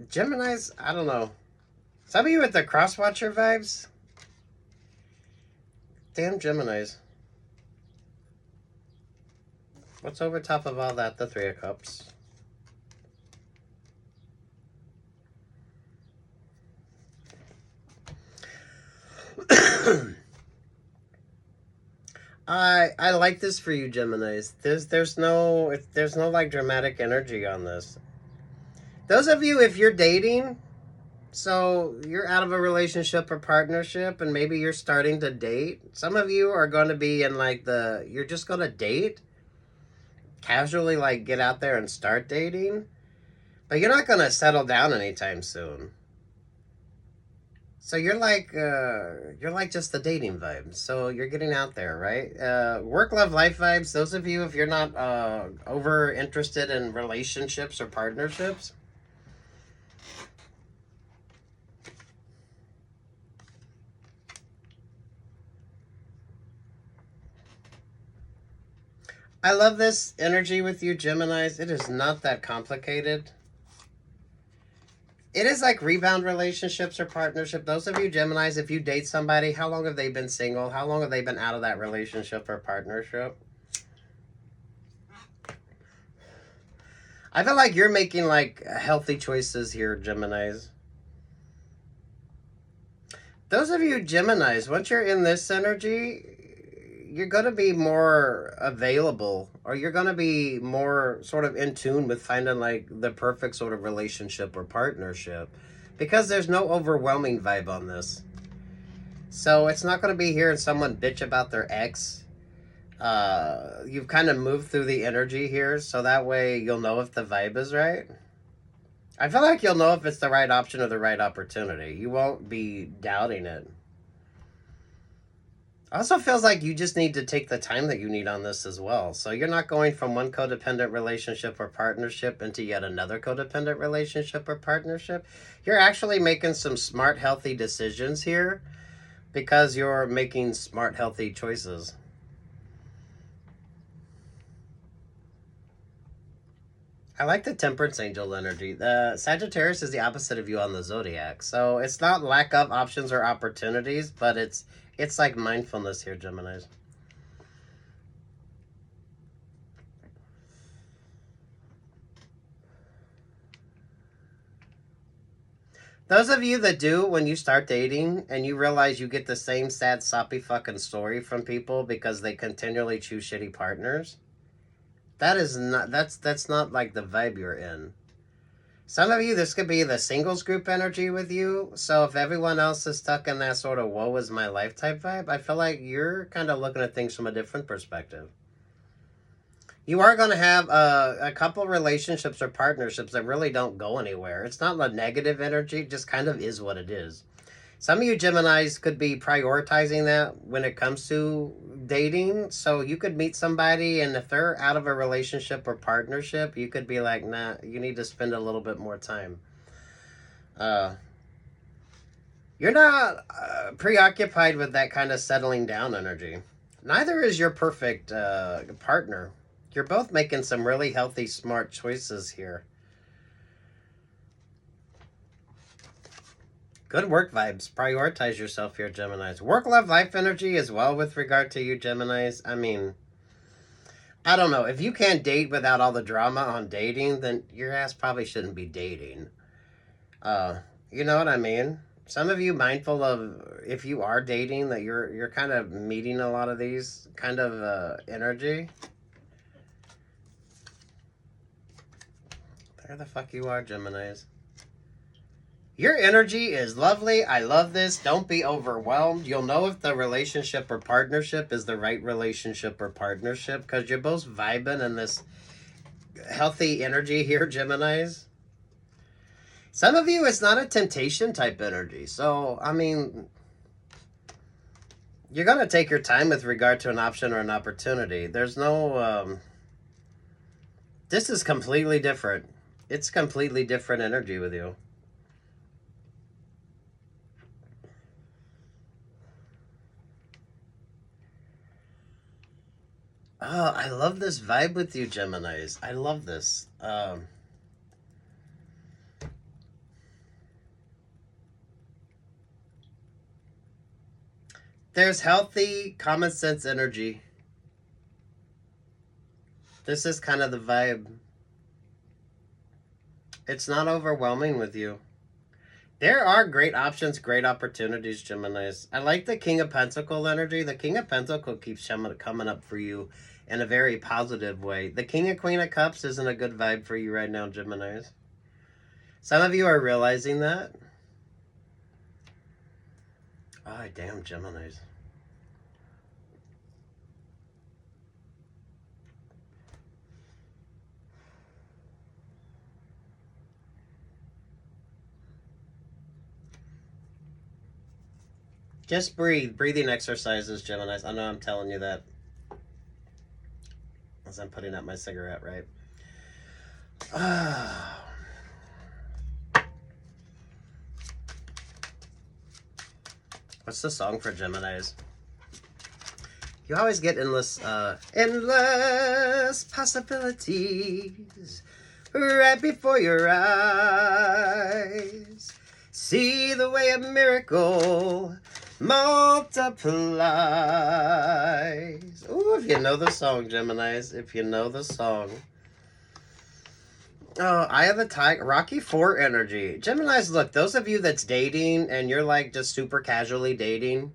Geminis, I don't know. Some of you with the crosswatcher vibes. Damn Geminis. What's over top of all that? The Three of Cups. I like this for you, Geminis. There's no like dramatic energy on this. Those of you, if you're dating, so you're out of a relationship or partnership and maybe you're starting to date. Some of you are going to be in like you're just going to date. Casually like get out there and start dating. But you're not going to settle down anytime soon. So you're like just the dating vibe. So you're getting out there, right? Work, love, life vibes. Those of you, if you're not over interested in relationships or partnerships. I love this energy with you, Geminis. It is not that complicated. It is like rebound relationships or partnership. Those of you Geminis, if you date somebody, how long have they been single? How long have they been out of that relationship or partnership? I feel like you're making like healthy choices here, Geminis. Those of you Geminis, once you're in this energy, you're going to be more available, or you're going to be more sort of in tune with finding like the perfect sort of relationship or partnership, because there's no overwhelming vibe on this. So it's not going to be hearing someone bitch about their ex. You've kind of moved through the energy here, so that way you'll know if the vibe is right. I feel like you'll know if it's the right option or the right opportunity. You won't be doubting it. Also feels like you just need to take the time that you need on this as well. So you're not going from one codependent relationship or partnership into yet another codependent relationship or partnership. You're actually making some smart, healthy decisions here because you're making smart, healthy choices. I like the Temperance Angel energy. The Sagittarius is the opposite of you on the zodiac. So it's not lack of options or opportunities, but it's like mindfulness here, Geminis. Those of you that do, when you start dating and you realize you get the same sad, soppy fucking story from people because they continually choose shitty partners, that's not like the vibe you're in. Some of you, this could be the singles group energy with you. So if everyone else is stuck in that sort of woe is my life type vibe, I feel like you're kind of looking at things from a different perspective. You are going to have a couple relationships or partnerships that really don't go anywhere. It's not a negative energy, it just kind of is what it is. Some of you Geminis could be prioritizing that when it comes to dating. So you could meet somebody, and if they're out of a relationship or partnership, you could be like, nah, you need to spend a little bit more time. You're not preoccupied with that kind of settling down energy. Neither is your perfect partner. You're both making some really healthy, smart choices here. Good work vibes. Prioritize yourself here, Geminis. Work, love, life energy as well with regard to you, Geminis. I mean, I don't know. If you can't date without all the drama on dating, then your ass probably shouldn't be dating. You know what I mean? Some of you mindful of, if you are dating, that you're kind of meeting a lot of these kind of energy. There the fuck you are, Geminis. Your energy is lovely. I love this. Don't be overwhelmed. You'll know if the relationship or partnership is the right relationship or partnership because you're both vibing in this healthy energy here, Geminis. Some of you, it's not a temptation type energy. So, I mean, you're going to take your time with regard to an option or an opportunity. There's no... this is completely different. It's completely different energy with you. Oh, I love this vibe with you, Geminis. I love this. There's healthy, common sense energy. This is kind of the vibe. It's not overwhelming with you. There are great options, great opportunities, Geminis. I like the King of Pentacles energy. The King of Pentacles keeps coming up for you in a very positive way. The King and Queen of Cups isn't a good vibe for you right now, Geminis. Some of you are realizing that. Oh, damn, Geminis. Just breathe. Breathing exercises, Geminis. I know I'm telling you that as I'm putting out my cigarette, right? What's the song for Geminis? You always get endless possibilities right before your eyes. See the way a miracle multiplies. Ooh, if you know the song, Geminis, if you know the song. Oh, Eye of the Tiger, Rocky 4 energy. Geminis, look, those of you that's dating and you're like just super casually dating,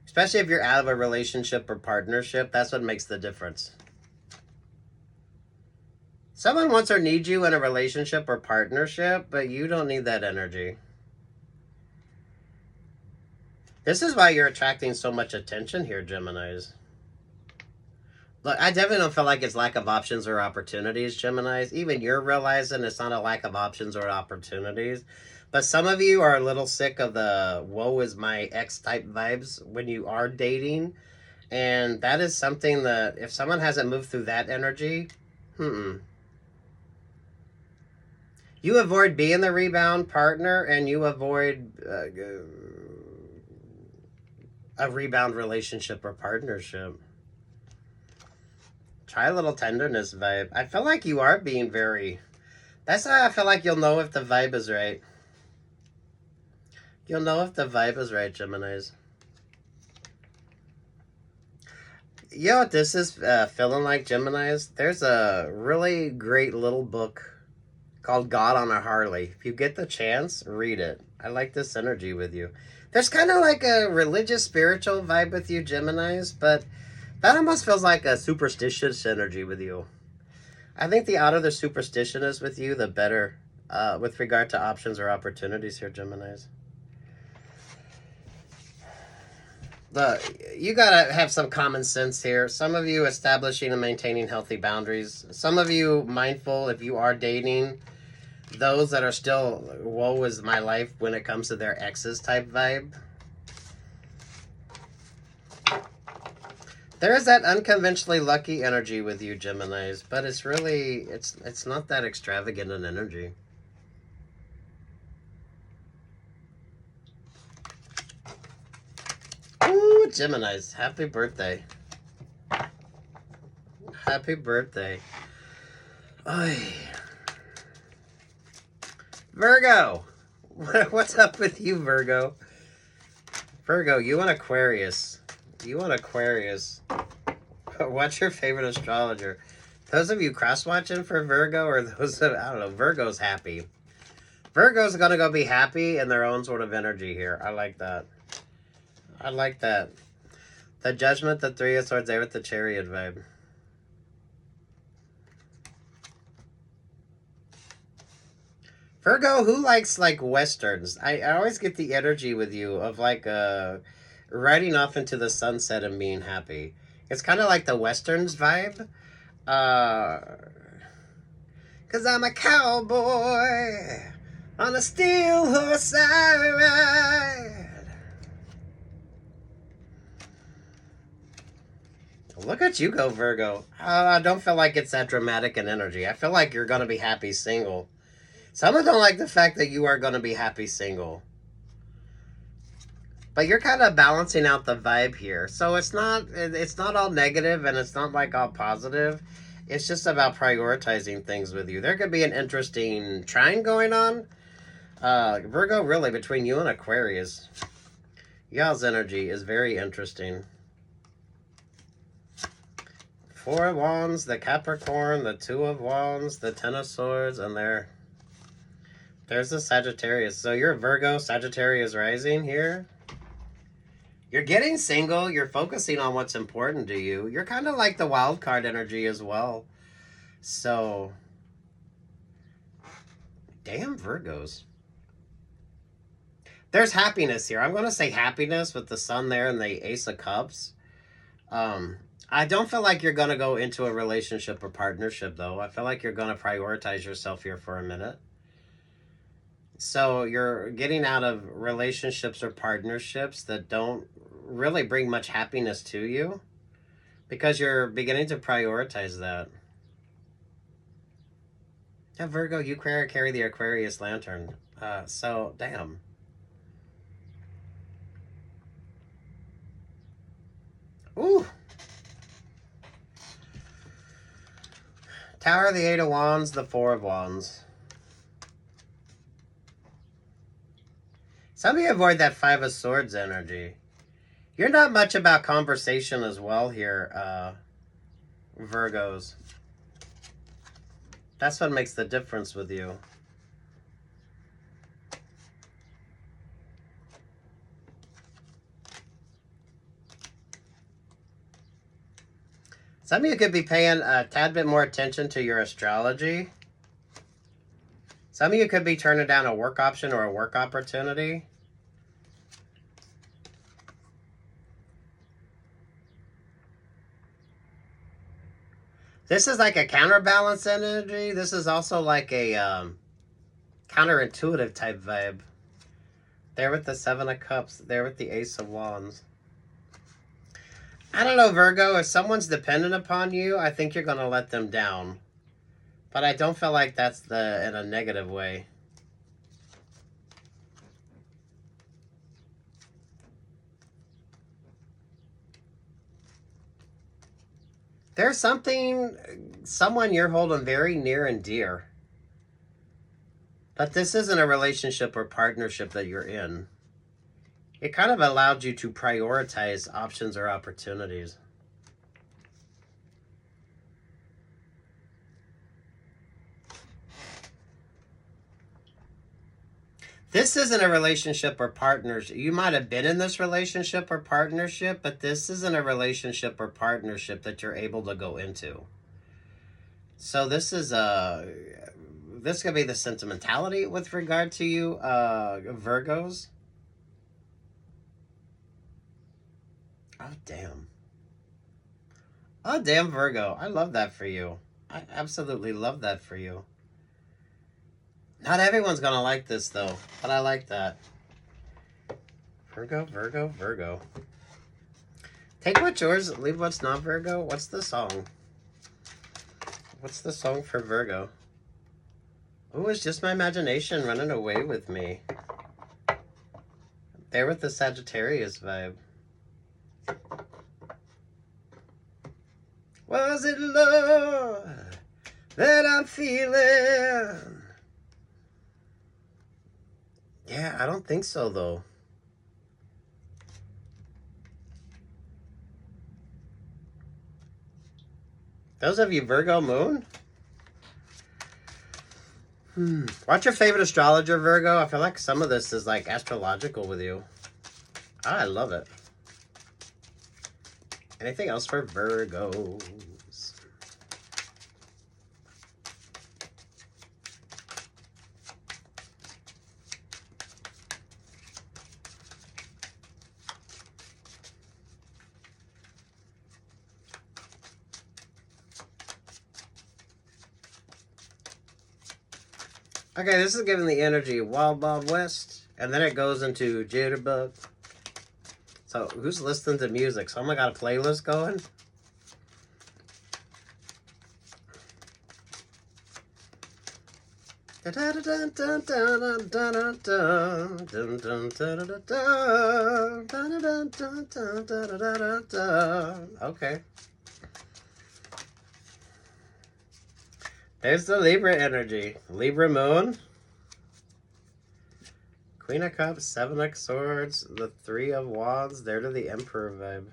especially if you're out of a relationship or partnership, that's what makes the difference. Someone wants or needs you in a relationship or partnership, but you don't need that energy. This is why you're attracting so much attention here, Geminis. Look, I definitely don't feel like it's lack of options or opportunities, Geminis. Even you're realizing it's not a lack of options or opportunities. But some of you are a little sick of the woe is my ex type vibes when you are dating. And that is something that if someone hasn't moved through that energy, you avoid being the rebound partner and you avoid a rebound relationship or partnership. Try a little tenderness vibe. I feel like you are being very... That's how I feel like you'll know if the vibe is right. You'll know if the vibe is right, Geminis. You know what this is feeling like, Geminis? There's a really great little book called God on a Harley. If you get the chance, read it. I like this energy with you. There's kind of like a religious, spiritual vibe with you, Geminis, but that almost feels like a superstitious energy with you. I think the outer the superstition is with you, the better with regard to options or opportunities here, Geminis. You gotta have some common sense here. Some of you establishing and maintaining healthy boundaries. Some of you mindful if you are dating those that are still woe is my life when it comes to their exes type vibe. There is that unconventionally lucky energy with you, Geminis, but it's really, it's not that extravagant an energy. Ooh, Geminis, happy birthday. Happy birthday. Oy. Virgo! What's up with you, Virgo? Virgo, you an Aquarius. You an Aquarius. What's your favorite astrologer? Those of you cross-watching for Virgo or those of, I don't know, Virgo's happy. Virgo's going to go be happy in their own sort of energy here. I like that. I like that. The Judgment, the Three of Swords there with the Chariot vibe. Virgo, who likes like westerns? I always get the energy with you of like riding off into the sunset and being happy. It's kind of like the westerns vibe. Uh, Cause I'm a cowboy on a steel horse I ride. Look at you go, Virgo. I don't feel like it's that dramatic in energy. I feel like you're going to be happy single. Someone don't like the fact that you are going to be happy single. But you're kind of balancing out the vibe here. So it's not all negative and it's not like all positive. It's just about prioritizing things with you. There could be an interesting trine going on. Virgo, really, between you and Aquarius. Y'all's energy is very interesting. Four of Wands, the Capricorn, the Two of Wands, the Ten of Swords, and there's the Sagittarius. So you're Virgo, Sagittarius rising here. You're getting single. You're focusing on what's important to you. You're kind of like the wild card energy as well. So, damn Virgos. There's happiness here. I'm going to say happiness with the sun there and the Ace of Cups. I don't feel like you're going to go into a relationship or partnership, though. I feel like you're going to prioritize yourself here for a minute. So you're getting out of relationships or partnerships that don't really bring much happiness to you because you're beginning to prioritize that. Yeah, Virgo, you carry the Aquarius lantern. So, damn. Ooh. Tower, the Eight of Wands, the Four of Wands. Some of you avoid that Five of Swords energy. You're not much about conversation as well here, Virgos. That's what makes the difference with you. Some of you could be paying a tad bit more attention to your astrology. Some of you could be turning down a work option or a work opportunity. This is like a counterbalance energy. This is also like a counterintuitive type vibe. There with the Seven of Cups. There with the Ace of Wands. I don't know, Virgo. If someone's dependent upon you, I think you're going to let them down. But I don't feel like that's in a negative way. There's someone you're holding very near and dear. But this isn't a relationship or partnership that you're in. It kind of allowed you to prioritize options or opportunities. This isn't a relationship or partnership. You might have been in this relationship or partnership, but this isn't a relationship or partnership that you're able to go into. So this could be the sentimentality with regard to you, Virgos. Oh, damn. Oh, damn, Virgo. I love that for you. I absolutely love that for you. Not everyone's going to like this, though, but I like that. Virgo, Virgo, Virgo. Take what's yours, leave what's not, Virgo. What's the song? What's the song for Virgo? Oh, it's just my imagination running away with me. There with the Sagittarius vibe. Was it love that I'm feeling? Yeah, I don't think so, though. Those of you Virgo moon? What's your favorite astrologer, Virgo? I feel like some of this is like astrological with you. I love it. Anything else for Virgos? Okay, this is giving the energy Wild Wild West, and then it goes into Jitterbug. So, who's listening to music? Someone got a playlist going? Okay. There's the Libra energy. Libra moon. Queen of Cups, Seven of Swords, the Three of Wands. There to the Emperor vibe.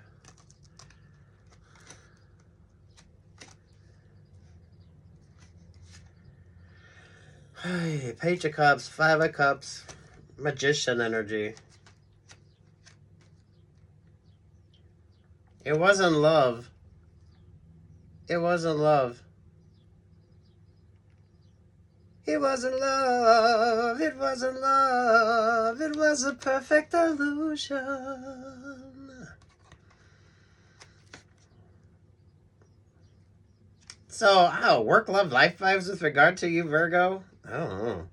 Page of Cups, Five of Cups, Magician energy. It wasn't love. It wasn't love. It wasn't love. It wasn't love. It was a perfect illusion. So, work, love, life vibes with regard to you, Virgo? I don't know.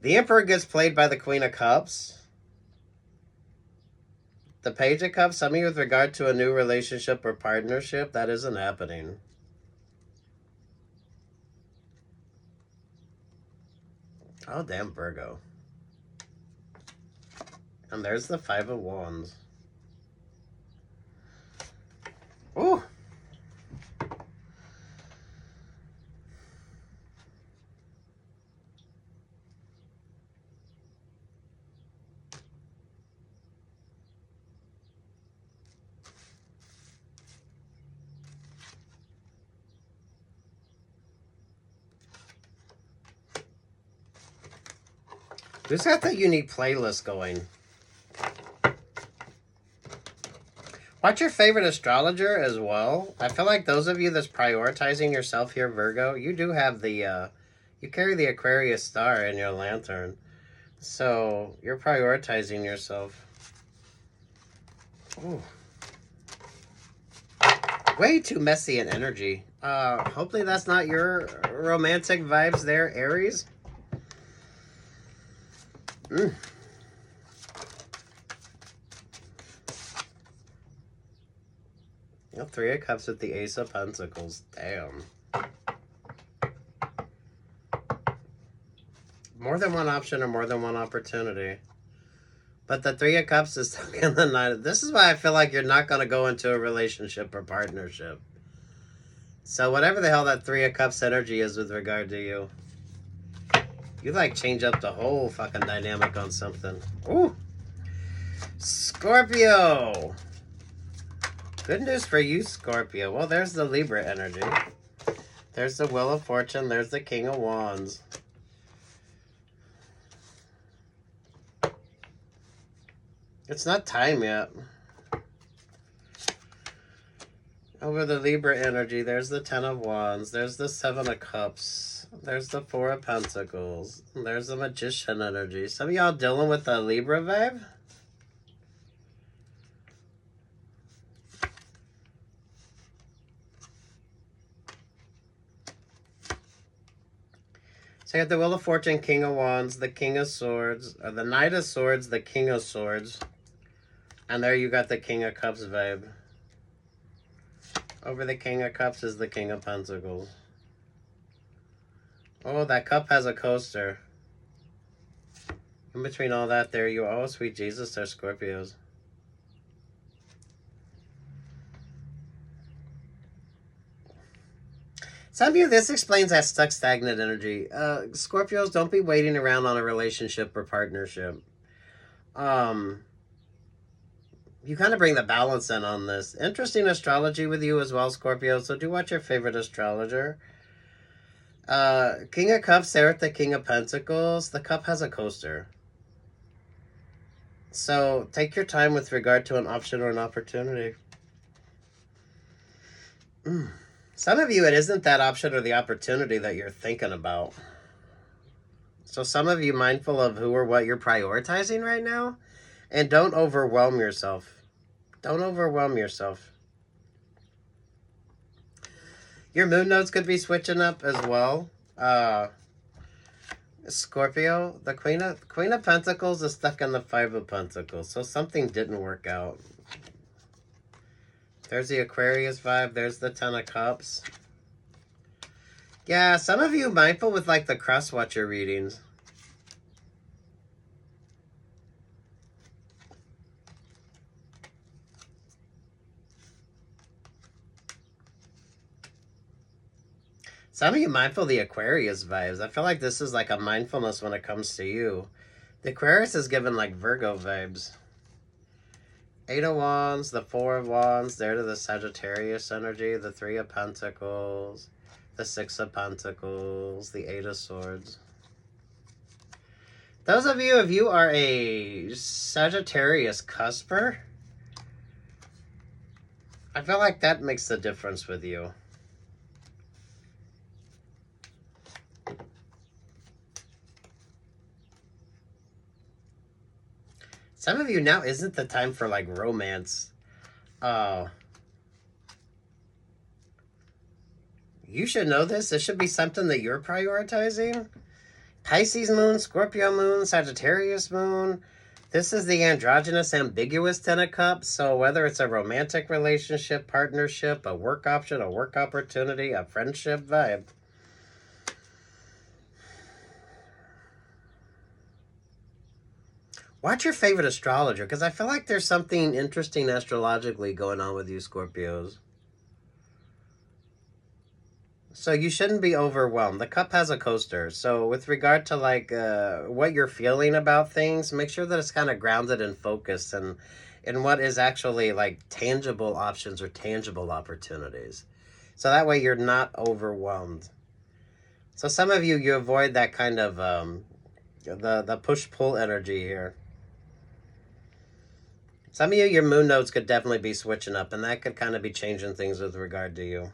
The Emperor gets played by the Queen of Cups. The Page of Cups, something with regard to a new relationship or partnership, that isn't happening. Oh, damn, Virgo. And there's the Five of Wands. Ooh. Who's got the unique playlist going? What's your favorite astrologer as well? I feel like those of you that's prioritizing yourself here, Virgo, you do have the, you carry the Aquarius star in your lantern. So, you're prioritizing yourself. Ooh. Way too messy in energy. Hopefully that's not your romantic vibes there, Aries. Three of Cups with the Ace of Pentacles. Damn. More than one option or more than one opportunity. But the Three of Cups is stuck in the night. This is why I feel like you're not going to go into a relationship or partnership. So whatever the hell that Three of Cups energy is with regard to you, you like change up the whole fucking dynamic on something. Ooh. Scorpio. Good news for you, Scorpio. Well, there's the Libra energy. There's the Wheel of Fortune. There's the King of Wands. It's not time yet. Over the Libra energy, there's the Ten of Wands. There's the Seven of Cups. There's the Four of Pentacles. There's the Magician energy. Some of y'all dealing with the Libra vibe? So you got the Wheel of Fortune, King of Wands, the King of Swords, or the Knight of Swords, the King of Swords. And there you got the King of Cups vibe. Over the King of Cups is the King of Pentacles. Oh, that cup has a coaster. In between all that there, you oh, sweet Jesus, they're Scorpios. Some of you, this explains that stuck, stagnant energy. Scorpios, don't be waiting around on a relationship or partnership. You kind of bring the balance in on this. Interesting astrology with you as well, Scorpio. So do watch your favorite astrologer. King of Cups there with the King of Pentacles. The cup has a coaster. So take your time with regard to an option or an opportunity. Some of you, it isn't that option or the opportunity that you're thinking about. So some of you mindful of who or what you're prioritizing right now. And don't overwhelm yourself. Don't overwhelm yourself. Your moon nodes could be switching up as well. Scorpio, the Queen of Pentacles is stuck in the Five of Pentacles, so something didn't work out. There's the Aquarius vibe. There's the Ten of Cups. Yeah, some of you mindful with like the cross-watcher readings. Some of you mindful of the Aquarius vibes. I feel like this is like a mindfulness when it comes to you. The Aquarius is given like Virgo vibes. Eight of Wands, the Four of Wands, there to the Sagittarius energy, the Three of Pentacles, the Six of Pentacles, the Eight of Swords. Those of you, if you are a Sagittarius cusper, I feel like that makes the difference with you. Some of you now isn't the time for like romance. You should know this. This should be something that you're prioritizing. Pisces moon, Scorpio moon, Sagittarius moon. This is the androgynous, ambiguous Ten of Cups. So whether it's a romantic relationship, partnership, a work option, a work opportunity, a friendship vibe. Watch your favorite astrologer, because I feel like there's something interesting astrologically going on with you, Scorpios. So you shouldn't be overwhelmed. The cup has a coaster. So with regard to like what you're feeling about things, make sure that it's kind of grounded and focused and in what is actually like tangible options or tangible opportunities. So that way you're not overwhelmed. So some of you, you avoid that kind of the push-pull energy here. Some of you, your moon nodes could definitely be switching up, and that could kind of be changing things with regard to you.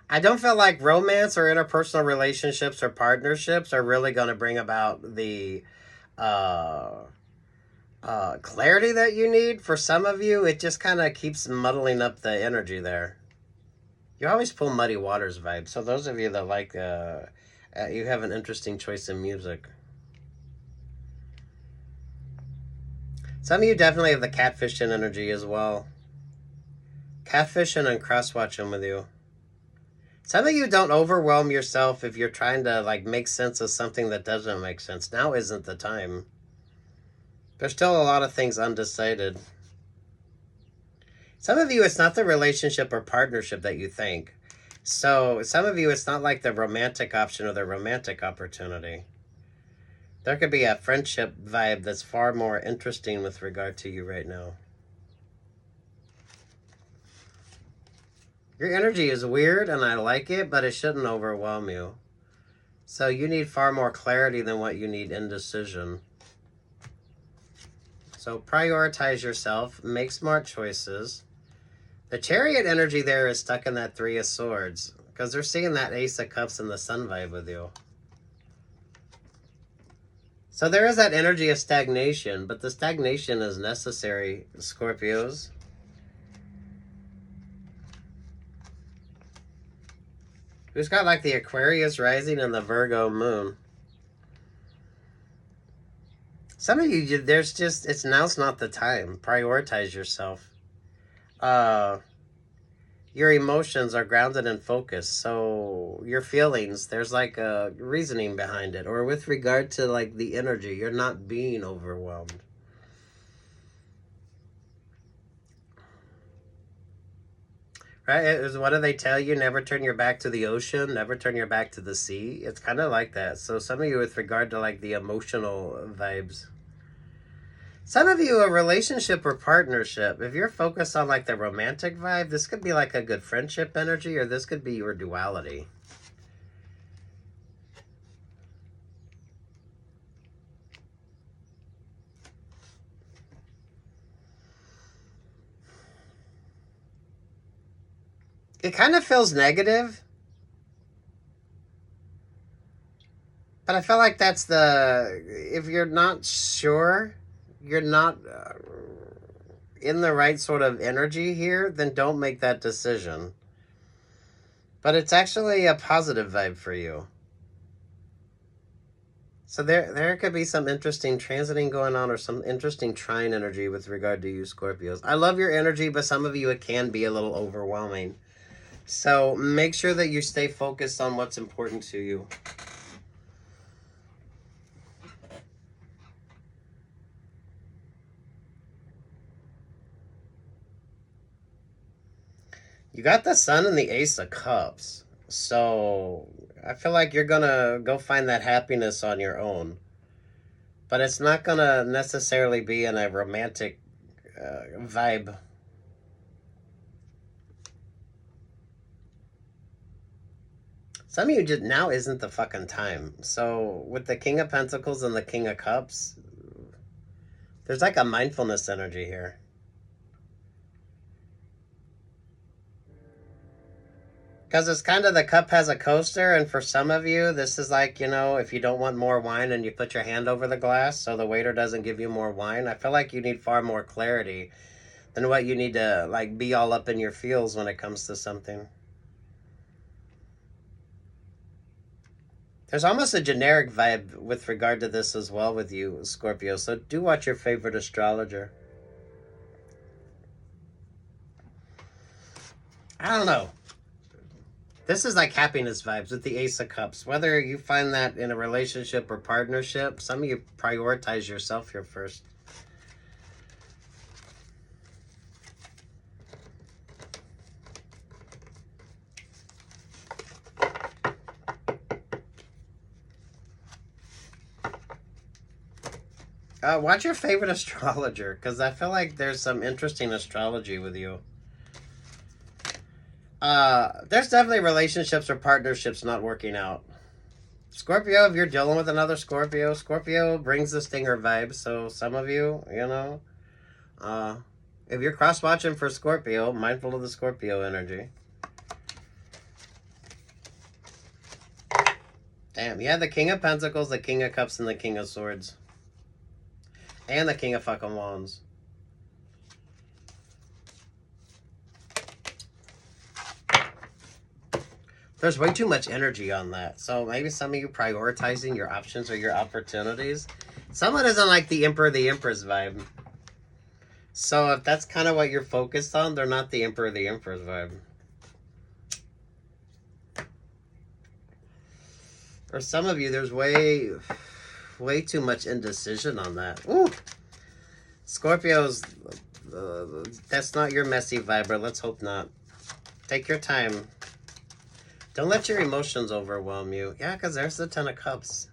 I don't feel like romance or interpersonal relationships or partnerships are really going to bring about the clarity that you need. For some of you, it just kind of keeps muddling up the energy there. You always pull muddy waters vibe. So those of you that like, you have an interesting choice in music. Some of you definitely have the catfishing energy as well. Catfishing and cross-watching with you. Some of you don't overwhelm yourself if you're trying to like make sense of something that doesn't make sense. Now isn't the time. There's still a lot of things undecided. Some of you, it's not the relationship or partnership that you think. So some of you, it's not like the romantic option or the romantic opportunity. There could be a friendship vibe that's far more interesting with regard to you right now. Your energy is weird and I like it, but it shouldn't overwhelm you. So you need far more clarity than what you need indecision. So prioritize yourself, make smart choices. The Chariot energy there is stuck in that Three of Swords because they're seeing that Ace of Cups and the Sun vibe with you. So there is that energy of stagnation, but the stagnation is necessary, Scorpios. Who's got like the Aquarius rising and the Virgo moon? Some of you, there's just, now's not the time. Prioritize yourself. Your emotions are grounded and focused. So your feelings, there's like a reasoning behind it. Or with regard to like the energy, you're not being overwhelmed. Right? What do they tell you? Never turn your back to the ocean. Never turn your back to the sea. It's kind of like that. So some of you with regard to like the emotional vibes. Some of you, a relationship or partnership, if you're focused on like the romantic vibe, this could be like a good friendship energy, or this could be your duality. It kind of feels negative, but I feel like that's if you're not sure, you're not in the right sort of energy here, then don't make that decision. But it's actually a positive vibe for you. So there could be some interesting transiting going on or some interesting trine energy with regard to you Scorpios. I love your energy, but some of you it can be a little overwhelming. So make sure that you stay focused on what's important to you. You got the Sun and the Ace of Cups. So I feel like you're going to go find that happiness on your own. But it's not going to necessarily be in a romantic vibe. Some of you just now isn't the fucking time. So with the King of Pentacles and the King of Cups, there's like a mindfulness energy here. Because it's kind of the cup has a coaster, and for some of you, this is like, you know, if you don't want more wine and you put your hand over the glass so the waiter doesn't give you more wine, I feel like you need far more clarity than what you need to, like, be all up in your feels when it comes to something. There's almost a generic vibe with regard to this as well with you, Scorpio, so do watch your favorite astrologer. I don't know. This is like happiness vibes with the Ace of Cups. Whether you find that in a relationship or partnership, some of you prioritize yourself here first. Watch your favorite astrologer, because I feel like there's some interesting astrology with you. There's definitely relationships or partnerships not working out. Scorpio, if you're dealing with another Scorpio, Scorpio brings the stinger vibe. So some of you, you know, if you're cross-watching for Scorpio, mindful of the Scorpio energy. Damn, yeah, the King of Pentacles, the King of Cups, and the King of Swords. And the King of fucking Wands. There's way too much energy on that. So maybe some of you prioritizing your options or your opportunities. Someone isn't like the Emperor, the Empress vibe. So if that's kind of what you're focused on, they're not the Emperor, the Empress vibe. For some of you, there's way too much indecision on that. Ooh. Scorpios, that's not your messy vibe, or let's hope not. Take your time. Don't let your emotions overwhelm you. Yeah, because there's the Ten of Cups.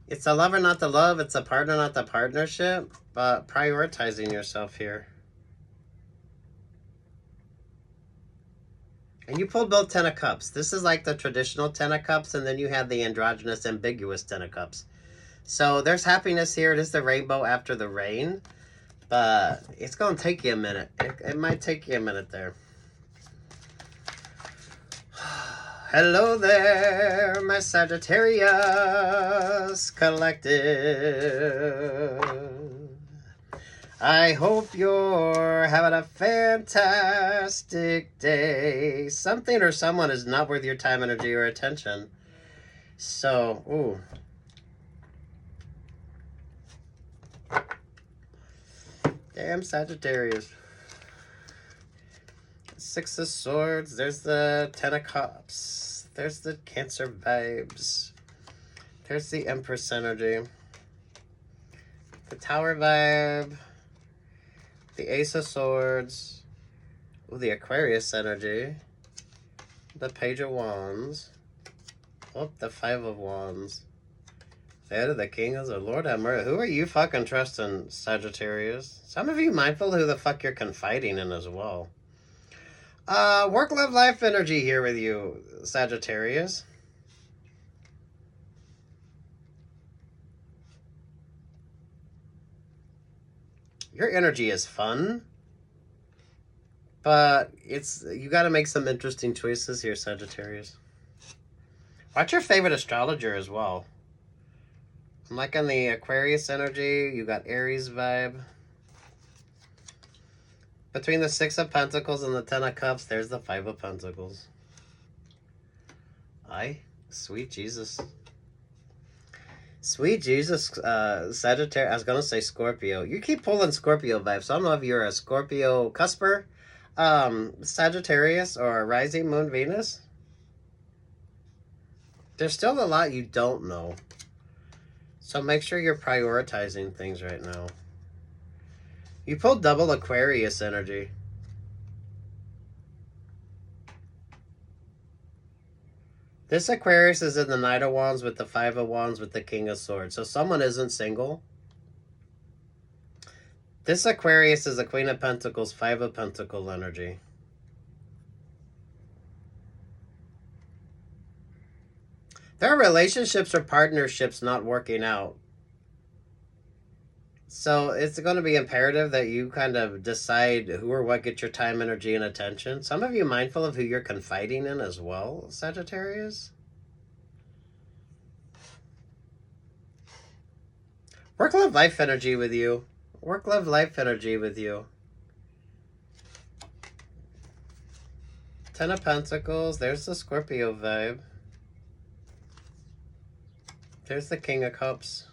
It's the lover, not the love. It's the partner, not the partnership. But prioritizing yourself here. And you pulled both Ten of Cups. This is like the traditional Ten of Cups, and then you have the androgynous, ambiguous Ten of Cups. So there's happiness here. It is the rainbow after the rain. But it's going to take you a minute. It might take you a minute there. Hello there, my Sagittarius collective. I hope you're having a fantastic day. Something or someone is not worth your time, energy, or attention. So, ooh. Damn Sagittarius. Six of Swords. There's the Ten of Cups. There's the Cancer vibes. There's the Empress energy. The Tower vibe. The Ace of Swords. Ooh, the Aquarius energy. The Page of Wands. Oh, the Five of Wands. The Head of the King of the Lord have mercy. Who are you fucking trusting, Sagittarius? Some of you mindful who the fuck you're confiding in as well. Work, love, life energy here with you, Sagittarius. Your energy is fun, but you got to make some interesting choices here, Sagittarius. Watch your favorite astrologer as well. I'm liking the Aquarius energy. You got Aries vibe. Between the Six of Pentacles and the Ten of Cups, there's the Five of Pentacles. Sweet Jesus. Sweet Jesus, Sagittarius. I was going to say Scorpio. You keep pulling Scorpio vibes. So I don't know if you're a Scorpio cusper, Sagittarius, or rising moon Venus. There's still a lot you don't know. So make sure you're prioritizing things right now. You pulled double Aquarius energy. This Aquarius is in the Knight of Wands with the Five of Wands with the King of Swords. So someone isn't single. This Aquarius is a Queen of Pentacles, Five of Pentacles energy. There are relationships or partnerships not working out. So it's going to be imperative that you kind of decide who or what gets your time, energy, and attention. Some of you mindful of who you're confiding in as well, Sagittarius. Work, love, life energy with you. Work, love, life energy with you. Ten of Pentacles. There's the Scorpio vibe. There's the King of Cups.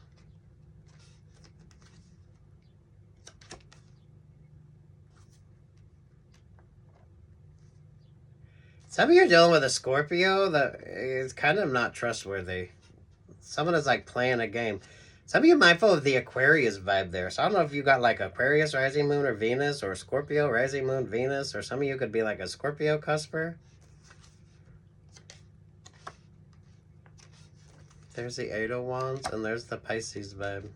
Some of you are dealing with a Scorpio that is kind of not trustworthy. Someone is like playing a game. Some of you mindful of the Aquarius vibe there. So I don't know if you got like Aquarius rising moon or Venus, or Scorpio rising moon Venus, or some of you could be like a Scorpio cusper. There's the Eight of Wands, and there's the Pisces vibe.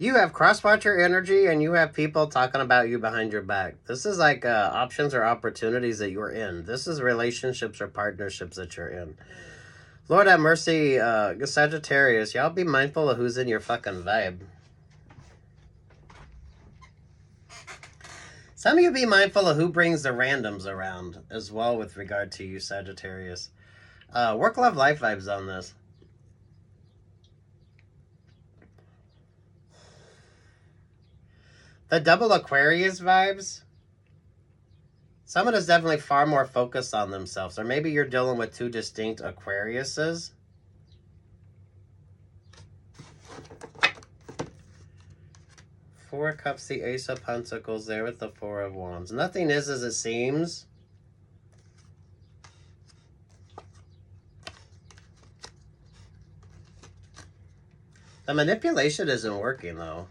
You have cross-watcher energy, and you have people talking about you behind your back. This is like options or opportunities that you're in. This is relationships or partnerships that you're in. Lord have mercy, Sagittarius. Y'all be mindful of who's in your fucking vibe. Some of you be mindful of who brings the randoms around as well with regard to you, Sagittarius. Work, love, life vibes on this. The double Aquarius vibes. Someone is definitely far more focused on themselves. Or maybe you're dealing with two distinct Aquariuses. Four of Cups, the Ace of Pentacles there with the Four of Wands. Nothing is as it seems. The manipulation isn't working though.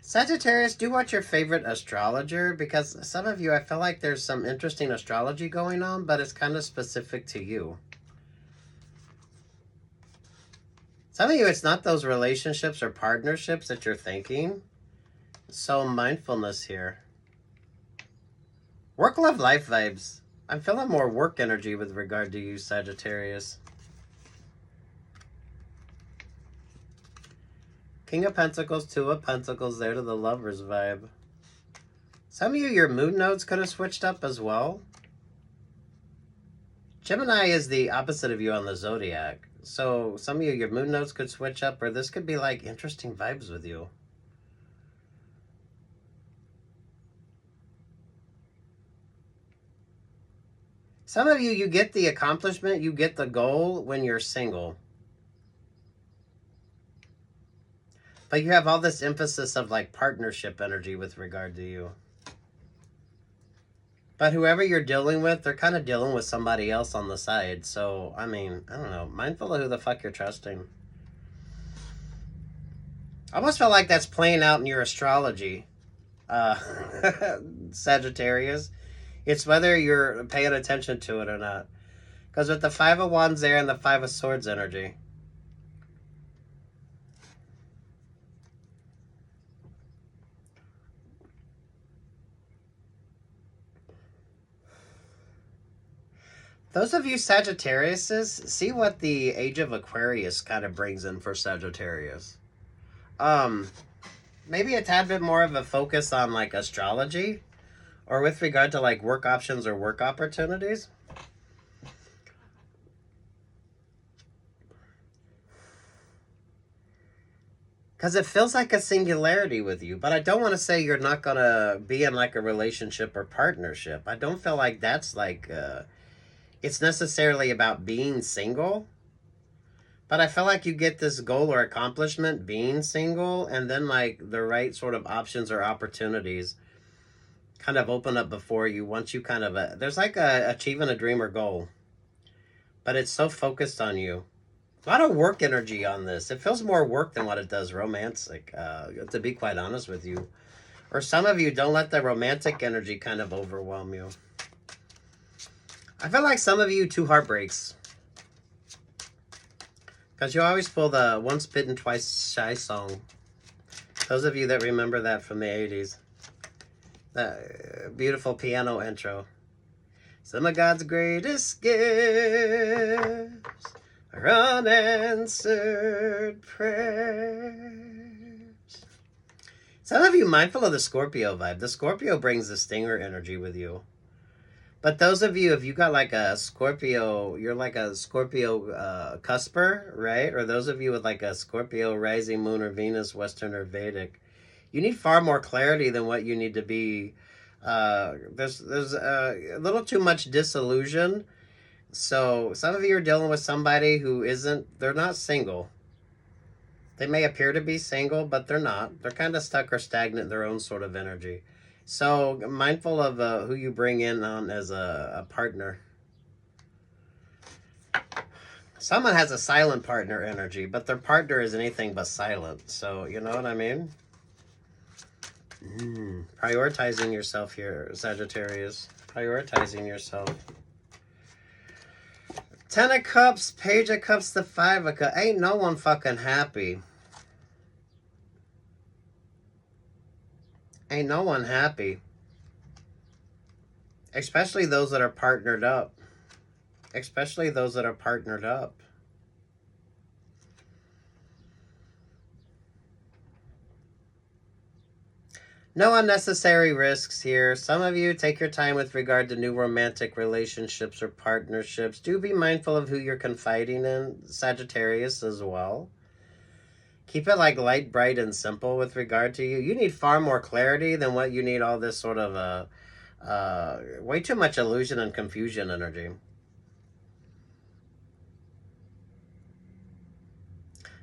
Sagittarius, do watch your favorite astrologer, because some of you, I feel like there's some interesting astrology going on, but it's kind of specific to you. Some of you, it's not those relationships or partnerships that you're thinking. So mindfulness here. Work, love, life vibes. I'm feeling more work energy with regard to you, Sagittarius. King of Pentacles, Two of Pentacles there to the Lovers vibe. Some of you, your mood nodes could have switched up as well. Gemini is the opposite of you on the zodiac. So some of you, your mood nodes could switch up, or this could be like interesting vibes with you. Some of you, you get the accomplishment, you get the goal when you're single. But you have all this emphasis of like partnership energy with regard to you. But whoever you're dealing with, they're kind of dealing with somebody else on the side. So, I mean, I don't know. Mindful of who the fuck you're trusting. I almost feel like that's playing out in your astrology, Sagittarius. It's whether you're paying attention to it or not. Because with the Five of Wands there and the Five of Swords energy, those of you Sagittariuses, see what the Age of Aquarius kind of brings in for Sagittarius. Maybe a tad bit more of a focus on like astrology, Or with regard to like work options or work opportunities. Because it feels like a singularity with you. But I don't want to say you're not going to be in like a relationship or partnership. I don't feel like that's like, it's necessarily about being single. But I feel like you get this goal or accomplishment being single. And then like the right sort of options or opportunities kind of open up before you once you kind of, there's like achieving a dream or goal. But it's so focused on you. A lot of work energy on this. It feels more work than what it does romantic, to be quite honest with you. Or some of you, don't let the romantic energy kind of overwhelm you. I feel like some of you, 2 heartbreaks. Because you always pull the once bitten, twice shy song. Those of you that remember that from the 80s. That beautiful piano intro. Some of God's greatest gifts are unanswered prayers. Some of you mindful of the Scorpio vibe. The Scorpio brings the stinger energy with you. But those of you, if you got like a Scorpio, you're like a Scorpio cusper, right? Or those of you with like a Scorpio rising moon or Venus, Western or Vedic, you need far more clarity than what you need to be. There's a little too much disillusion. So some of you are dealing with somebody who they're not single. They may appear to be single, but they're not. They're kind of stuck or stagnant in their own sort of energy. So mindful of who you bring in on as a partner. Someone has a silent partner energy, but their partner is anything but silent. So you know what I mean? Prioritizing yourself here, Sagittarius. Prioritizing yourself. 10 of Cups, Page of Cups, the 5 of Cups. Ain't no one fucking happy. Ain't no one happy. Especially those that are partnered up. Especially those that are partnered up. No unnecessary risks here. Some of you take your time with regard to new romantic relationships or partnerships. Do be mindful of who you're confiding in, Sagittarius as well. Keep it like light, bright, and simple with regard to you. You need far more clarity than what you need all this sort of way too much illusion and confusion energy.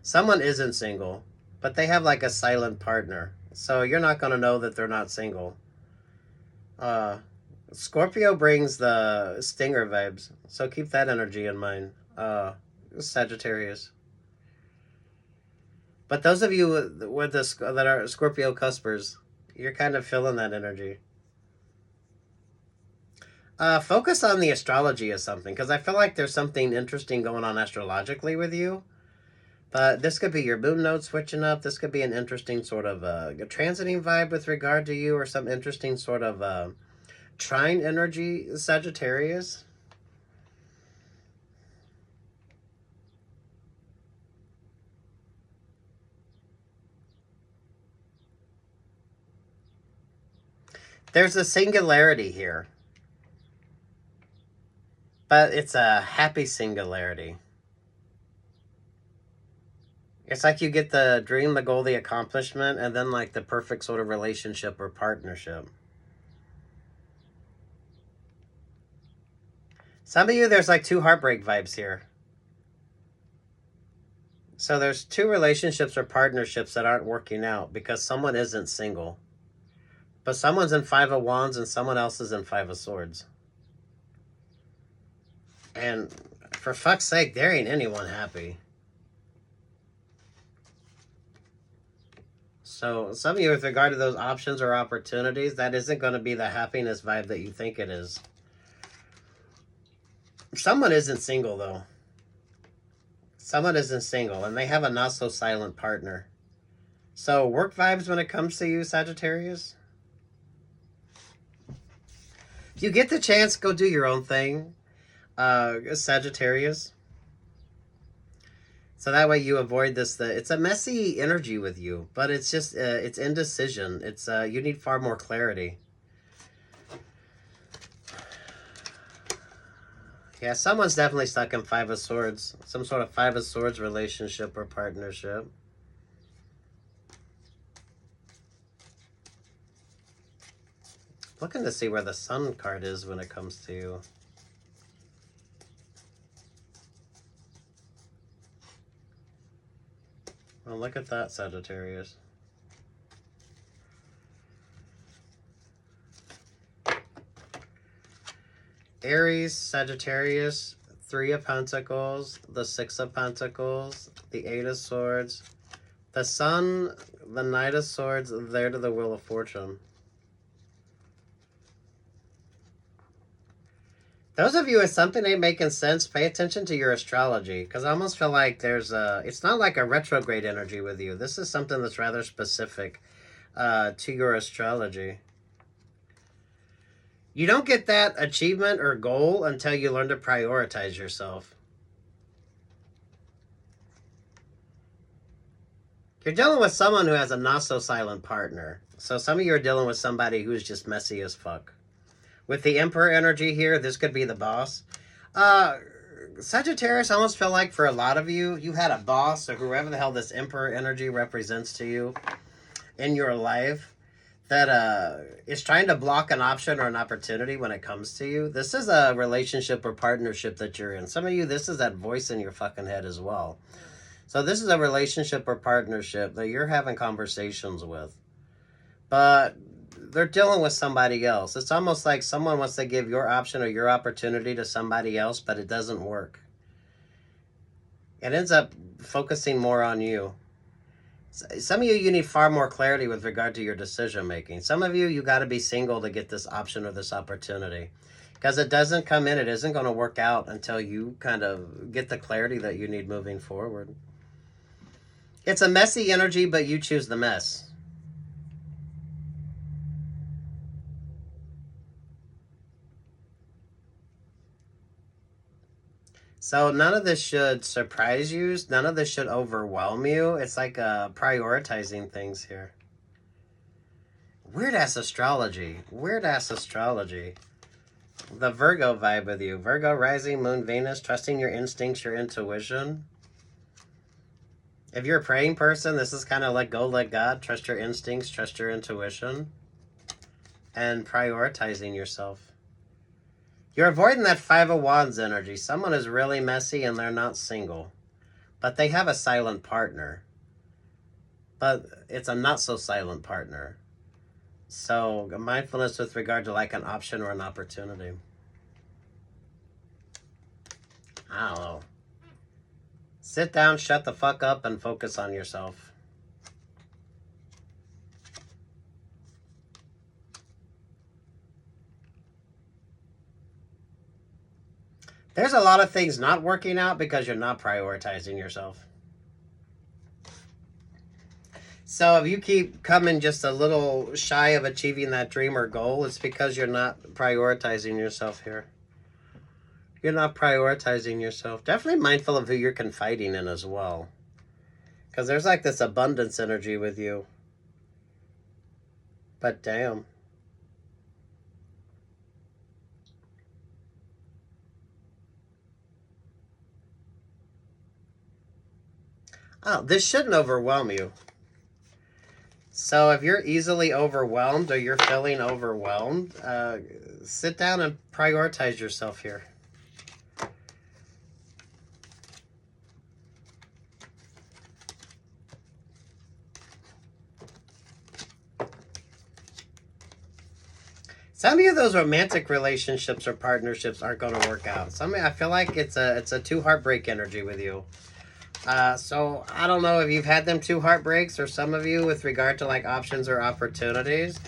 Someone isn't single, but they have like a silent partner. So you're not going to know that they're not single. Scorpio brings the stinger vibes. So keep that energy in mind. Sagittarius. But those of you with that are Scorpio cuspers, you're kind of feeling that energy. Focus on the astrology of something, because I feel like there's something interesting going on astrologically with you. But this could be your moon node switching up. This could be an interesting sort of a transiting vibe with regard to you, or some interesting sort of trine energy, Sagittarius. There's a singularity here. But it's a happy singularity. It's like you get the dream, the goal, the accomplishment, and then like the perfect sort of relationship or partnership. Some of you, there's like 2 heartbreak vibes here. So there's 2 relationships or partnerships that aren't working out because someone isn't single. But someone's in 5 of Wands and someone else is in 5 of Swords. And for fuck's sake, there ain't anyone happy. So some of you, with regard to those options or opportunities, that isn't going to be the happiness vibe that you think it is. Someone isn't single, though. Someone isn't single, and they have a not-so-silent partner. So work vibes when it comes to you, Sagittarius. If you get the chance, go do your own thing, Sagittarius. So that way you avoid this. It's a messy energy with you, but it's just it's indecision. It's you need far more clarity. Yeah, someone's definitely stuck in Five of Swords. Some sort of Five of Swords relationship or partnership. Looking to see where the Sun card is when it comes to you. Well, look at that, Sagittarius. Aries, Sagittarius, Three of Pentacles, the Six of Pentacles, the Eight of Swords, the Sun, the Knight of Swords, there to the Wheel of Fortune. Those of you, if something ain't making sense, pay attention to your astrology. Because I almost feel like there's a... It's not like a retrograde energy with you. This is something that's rather specific to your astrology. You don't get that achievement or goal until you learn to prioritize yourself. You're dealing with someone who has a not-so-silent partner. So some of you are dealing with somebody who's just messy as fuck. With the Emperor energy here, this could be the boss. Sagittarius, I almost feel like for a lot of you, you had a boss or whoever the hell this Emperor energy represents to you in your life that is trying to block an option or an opportunity when it comes to you. This is a relationship or partnership that you're in. Some of you, this is that voice in your fucking head as well. So this is a relationship or partnership that you're having conversations with. But they're dealing with somebody else. It's almost like someone wants to give your option or your opportunity to somebody else, but it doesn't work. It ends up focusing more on you. Some of you, you need far more clarity with regard to your decision making. Some of you, you got to be single to get this option or this opportunity. Because it doesn't come in, it isn't going to work out until you kind of get the clarity that you need moving forward. It's a messy energy, but you choose the mess. So none of this should surprise you. None of this should overwhelm you. It's like prioritizing things here. Weird-ass astrology. Weird-ass astrology. The Virgo vibe with you. Virgo, rising, moon, Venus, trusting your instincts, your intuition. If you're a praying person, this is kind of let go, let God. Trust your instincts, trust your intuition. And prioritizing yourself. You're avoiding that Five of Wands energy. Someone is really messy and they're not single. But they have a silent partner. But it's a not so silent partner. So mindfulness with regard to like an option or an opportunity. I don't know. Sit down, shut the fuck up, and focus on yourself. There's a lot of things not working out because you're not prioritizing yourself. So if you keep coming just a little shy of achieving that dream or goal, it's because you're not prioritizing yourself here. You're not prioritizing yourself. Definitely mindful of who you're confiding in as well. Because there's like this abundance energy with you. But damn. Oh, this shouldn't overwhelm you. So if you're easily overwhelmed or you're feeling overwhelmed, sit down and prioritize yourself here. Some of you, those romantic relationships or partnerships aren't going to work out. Some of you, I feel like it's a two heartbreak energy with you. So I don't know if you've had them two heartbreaks or some of you with regard to like options or opportunities.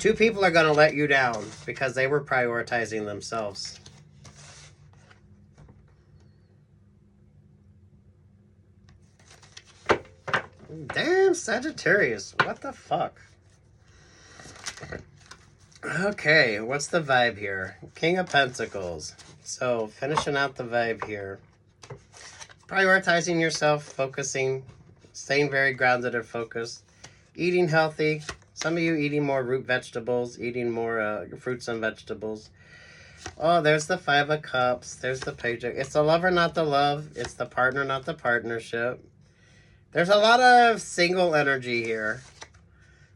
Two people are going to let you down because they were prioritizing themselves. Damn, Sagittarius. What the fuck? Okay, what's the vibe here? King of Pentacles. So finishing out the vibe here. Prioritizing yourself, focusing, staying very grounded and focused, eating healthy. Some of you eating more root vegetables, eating more fruits and vegetables. Oh, there's the Five of Cups. There's the Page. It's the lover, not the love. It's the partner, not the partnership. There's a lot of single energy here.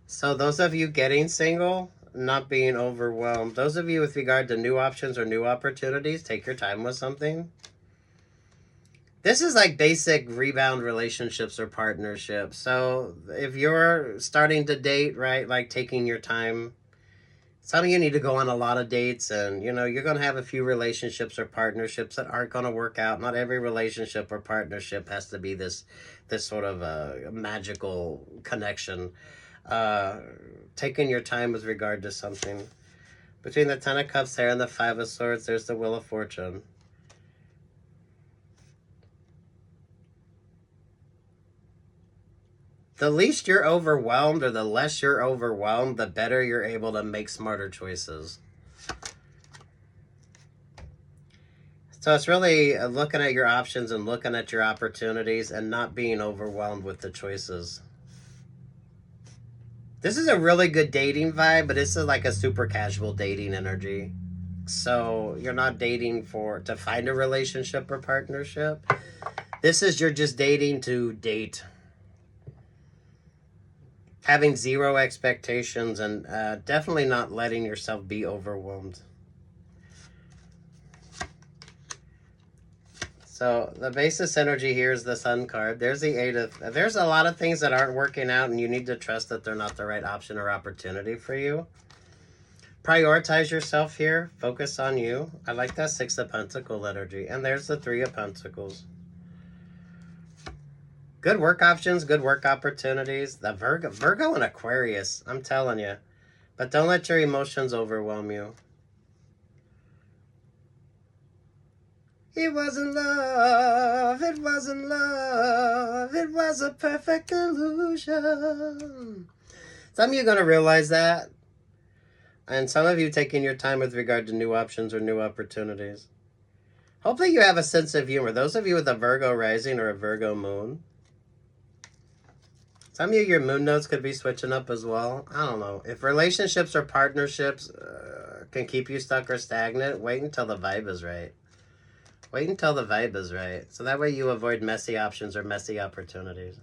So those of you getting single, not being overwhelmed. Those of you with regard to new options or new opportunities, take your time with something. This is like basic rebound relationships or partnerships. So if you're starting to date, right, like taking your time. Some of you need to go on a lot of dates, and you know you're going to have a few relationships or partnerships that aren't going to work out. Not every relationship or partnership has to be this sort of magical connection. Taking your time with regard to something. Between the Ten of Cups there and the Five of Swords, there's the Wheel of Fortune. The least you're overwhelmed, or the less you're overwhelmed, the better you're able to make smarter choices. So it's really looking at your options and looking at your opportunities and not being overwhelmed with the choices. This is a really good dating vibe, but this is like a super casual dating energy. So you're not dating to find a relationship or partnership. This is you're just dating to date. Having zero expectations and definitely not letting yourself be overwhelmed. So the basis energy here is the Sun card. There's the Eight of... There's a lot of things that aren't working out, and you need to trust that they're not the right option or opportunity for you. Prioritize yourself here. Focus on you. I like that Six of Pentacles energy. And there's the Three of Pentacles. Good work options, good work opportunities. The Virgo and Aquarius, I'm telling you. But don't let your emotions overwhelm you. It wasn't love, it wasn't love, it was a perfect illusion. Some of you are going to realize that. And some of you taking your time with regard to new options or new opportunities. Hopefully you have a sense of humor. Those of you with a Virgo rising or a Virgo moon. Some of you, your moon nodes could be switching up as well. I don't know. If relationships or partnerships can keep you stuck or stagnant, wait until the vibe is right. Wait until the vibe is right. So that way you avoid messy options or messy opportunities.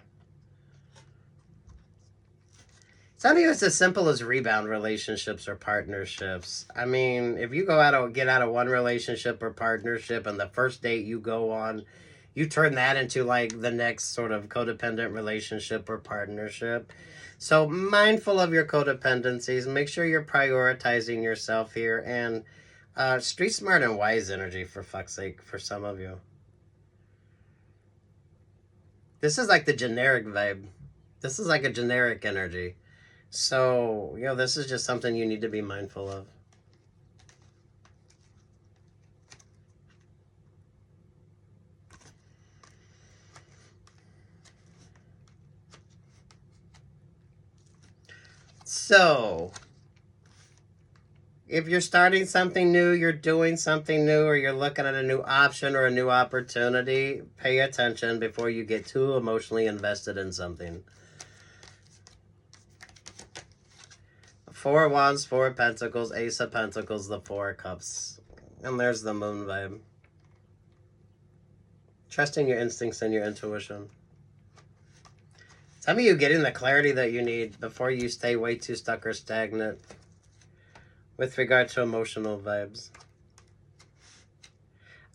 Some of you, it's as simple as rebound relationships or partnerships. I mean, if you get out of one relationship or partnership and the first date you go on, you turn that into like the next sort of codependent relationship or partnership. So mindful of your codependencies. Make sure you're prioritizing yourself here. And street smart and wise energy, for fuck's sake, for some of you. This is like the generic vibe. This is like a generic energy. So, you know, this is just something you need to be mindful of. So, if you're starting something new, you're doing something new, or you're looking at a new option or a new opportunity, pay attention before you get too emotionally invested in something. Four of Wands, Four of Pentacles, Ace of Pentacles, the Four of Cups. And there's the moon vibe. Trusting your instincts and your intuition. Some of you getting the clarity that you need before you stay way too stuck or stagnant with regard to emotional vibes.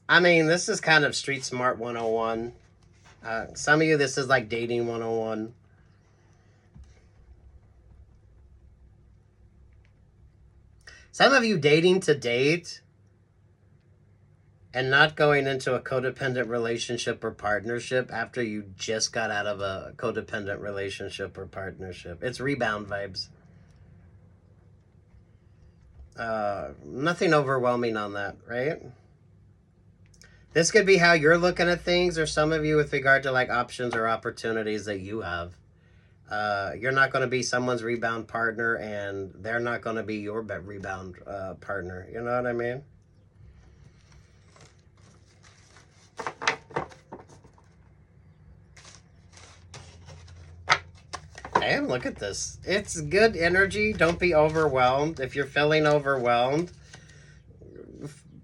I mean, this is kind of Street Smart 101. Some of you, this is like Dating 101. Some of you dating to date and not going into a codependent relationship or partnership after you just got out of a codependent relationship or partnership. It's rebound vibes. Nothing overwhelming on that, right? This could be how you're looking at things, or some of you with regard to like options or opportunities that you have. You're not going to be someone's rebound partner, and they're not going to be your rebound partner. You know what I mean? Damn, look at this. It's good energy. Don't be overwhelmed. If you're feeling overwhelmed,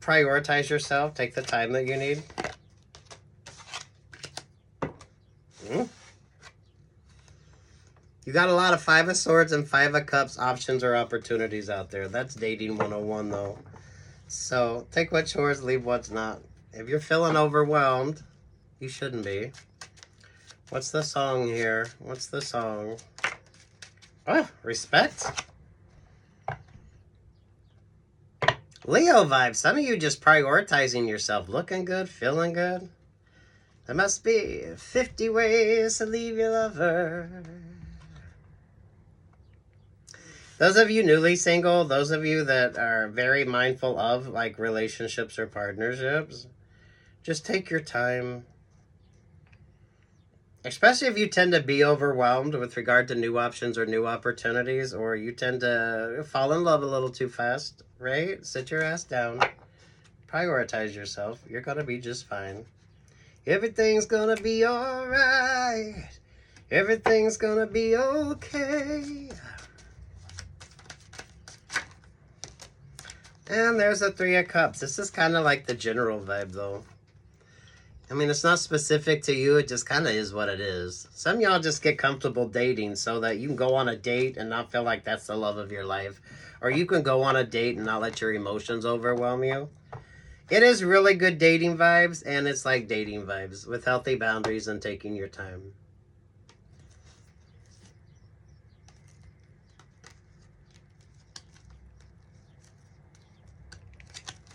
prioritize yourself. Take the time that you need. You got a lot of Five of Swords and Five of Cups options or opportunities out there. That's dating 101 though. So take what's yours, leave what's not. If you're feeling overwhelmed, you shouldn't be. What's the song here? What's the song? Oh, respect. Leo vibes. Some of you just prioritizing yourself. Looking good, feeling good. There must be 50 ways to leave your lover. Those of you newly single, those of you that are very mindful of like relationships or partnerships, just take your time. Especially if you tend to be overwhelmed with regard to new options or new opportunities, or you tend to fall in love a little too fast, right? Sit your ass down. Prioritize yourself. You're going to be just fine. Everything's going to be all right. Everything's going to be okay. And there's a Three of Cups. This is kind of like the general vibe, though. I mean, it's not specific to you. It just kind of is what it is. Some of y'all just get comfortable dating so that you can go on a date and not feel like that's the love of your life. Or you can go on a date and not let your emotions overwhelm you. It is really good dating vibes, and it's like dating vibes with healthy boundaries and taking your time.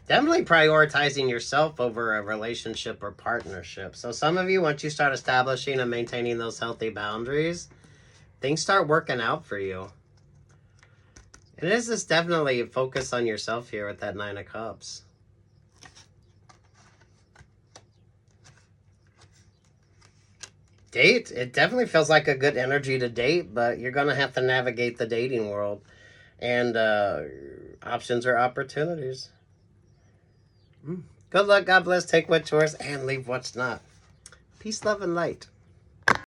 Definitely prioritizing yourself over a relationship or partnership. So some of you, once you start establishing and maintaining those healthy boundaries, things start working out for you. And it is just definitely a focus on yourself here with that Nine of Cups. Date, it definitely feels like a good energy to date, but you're going to have to navigate the dating world. And options or opportunities. Good luck, God bless, take what's yours, and leave what's not. Peace, love, and light.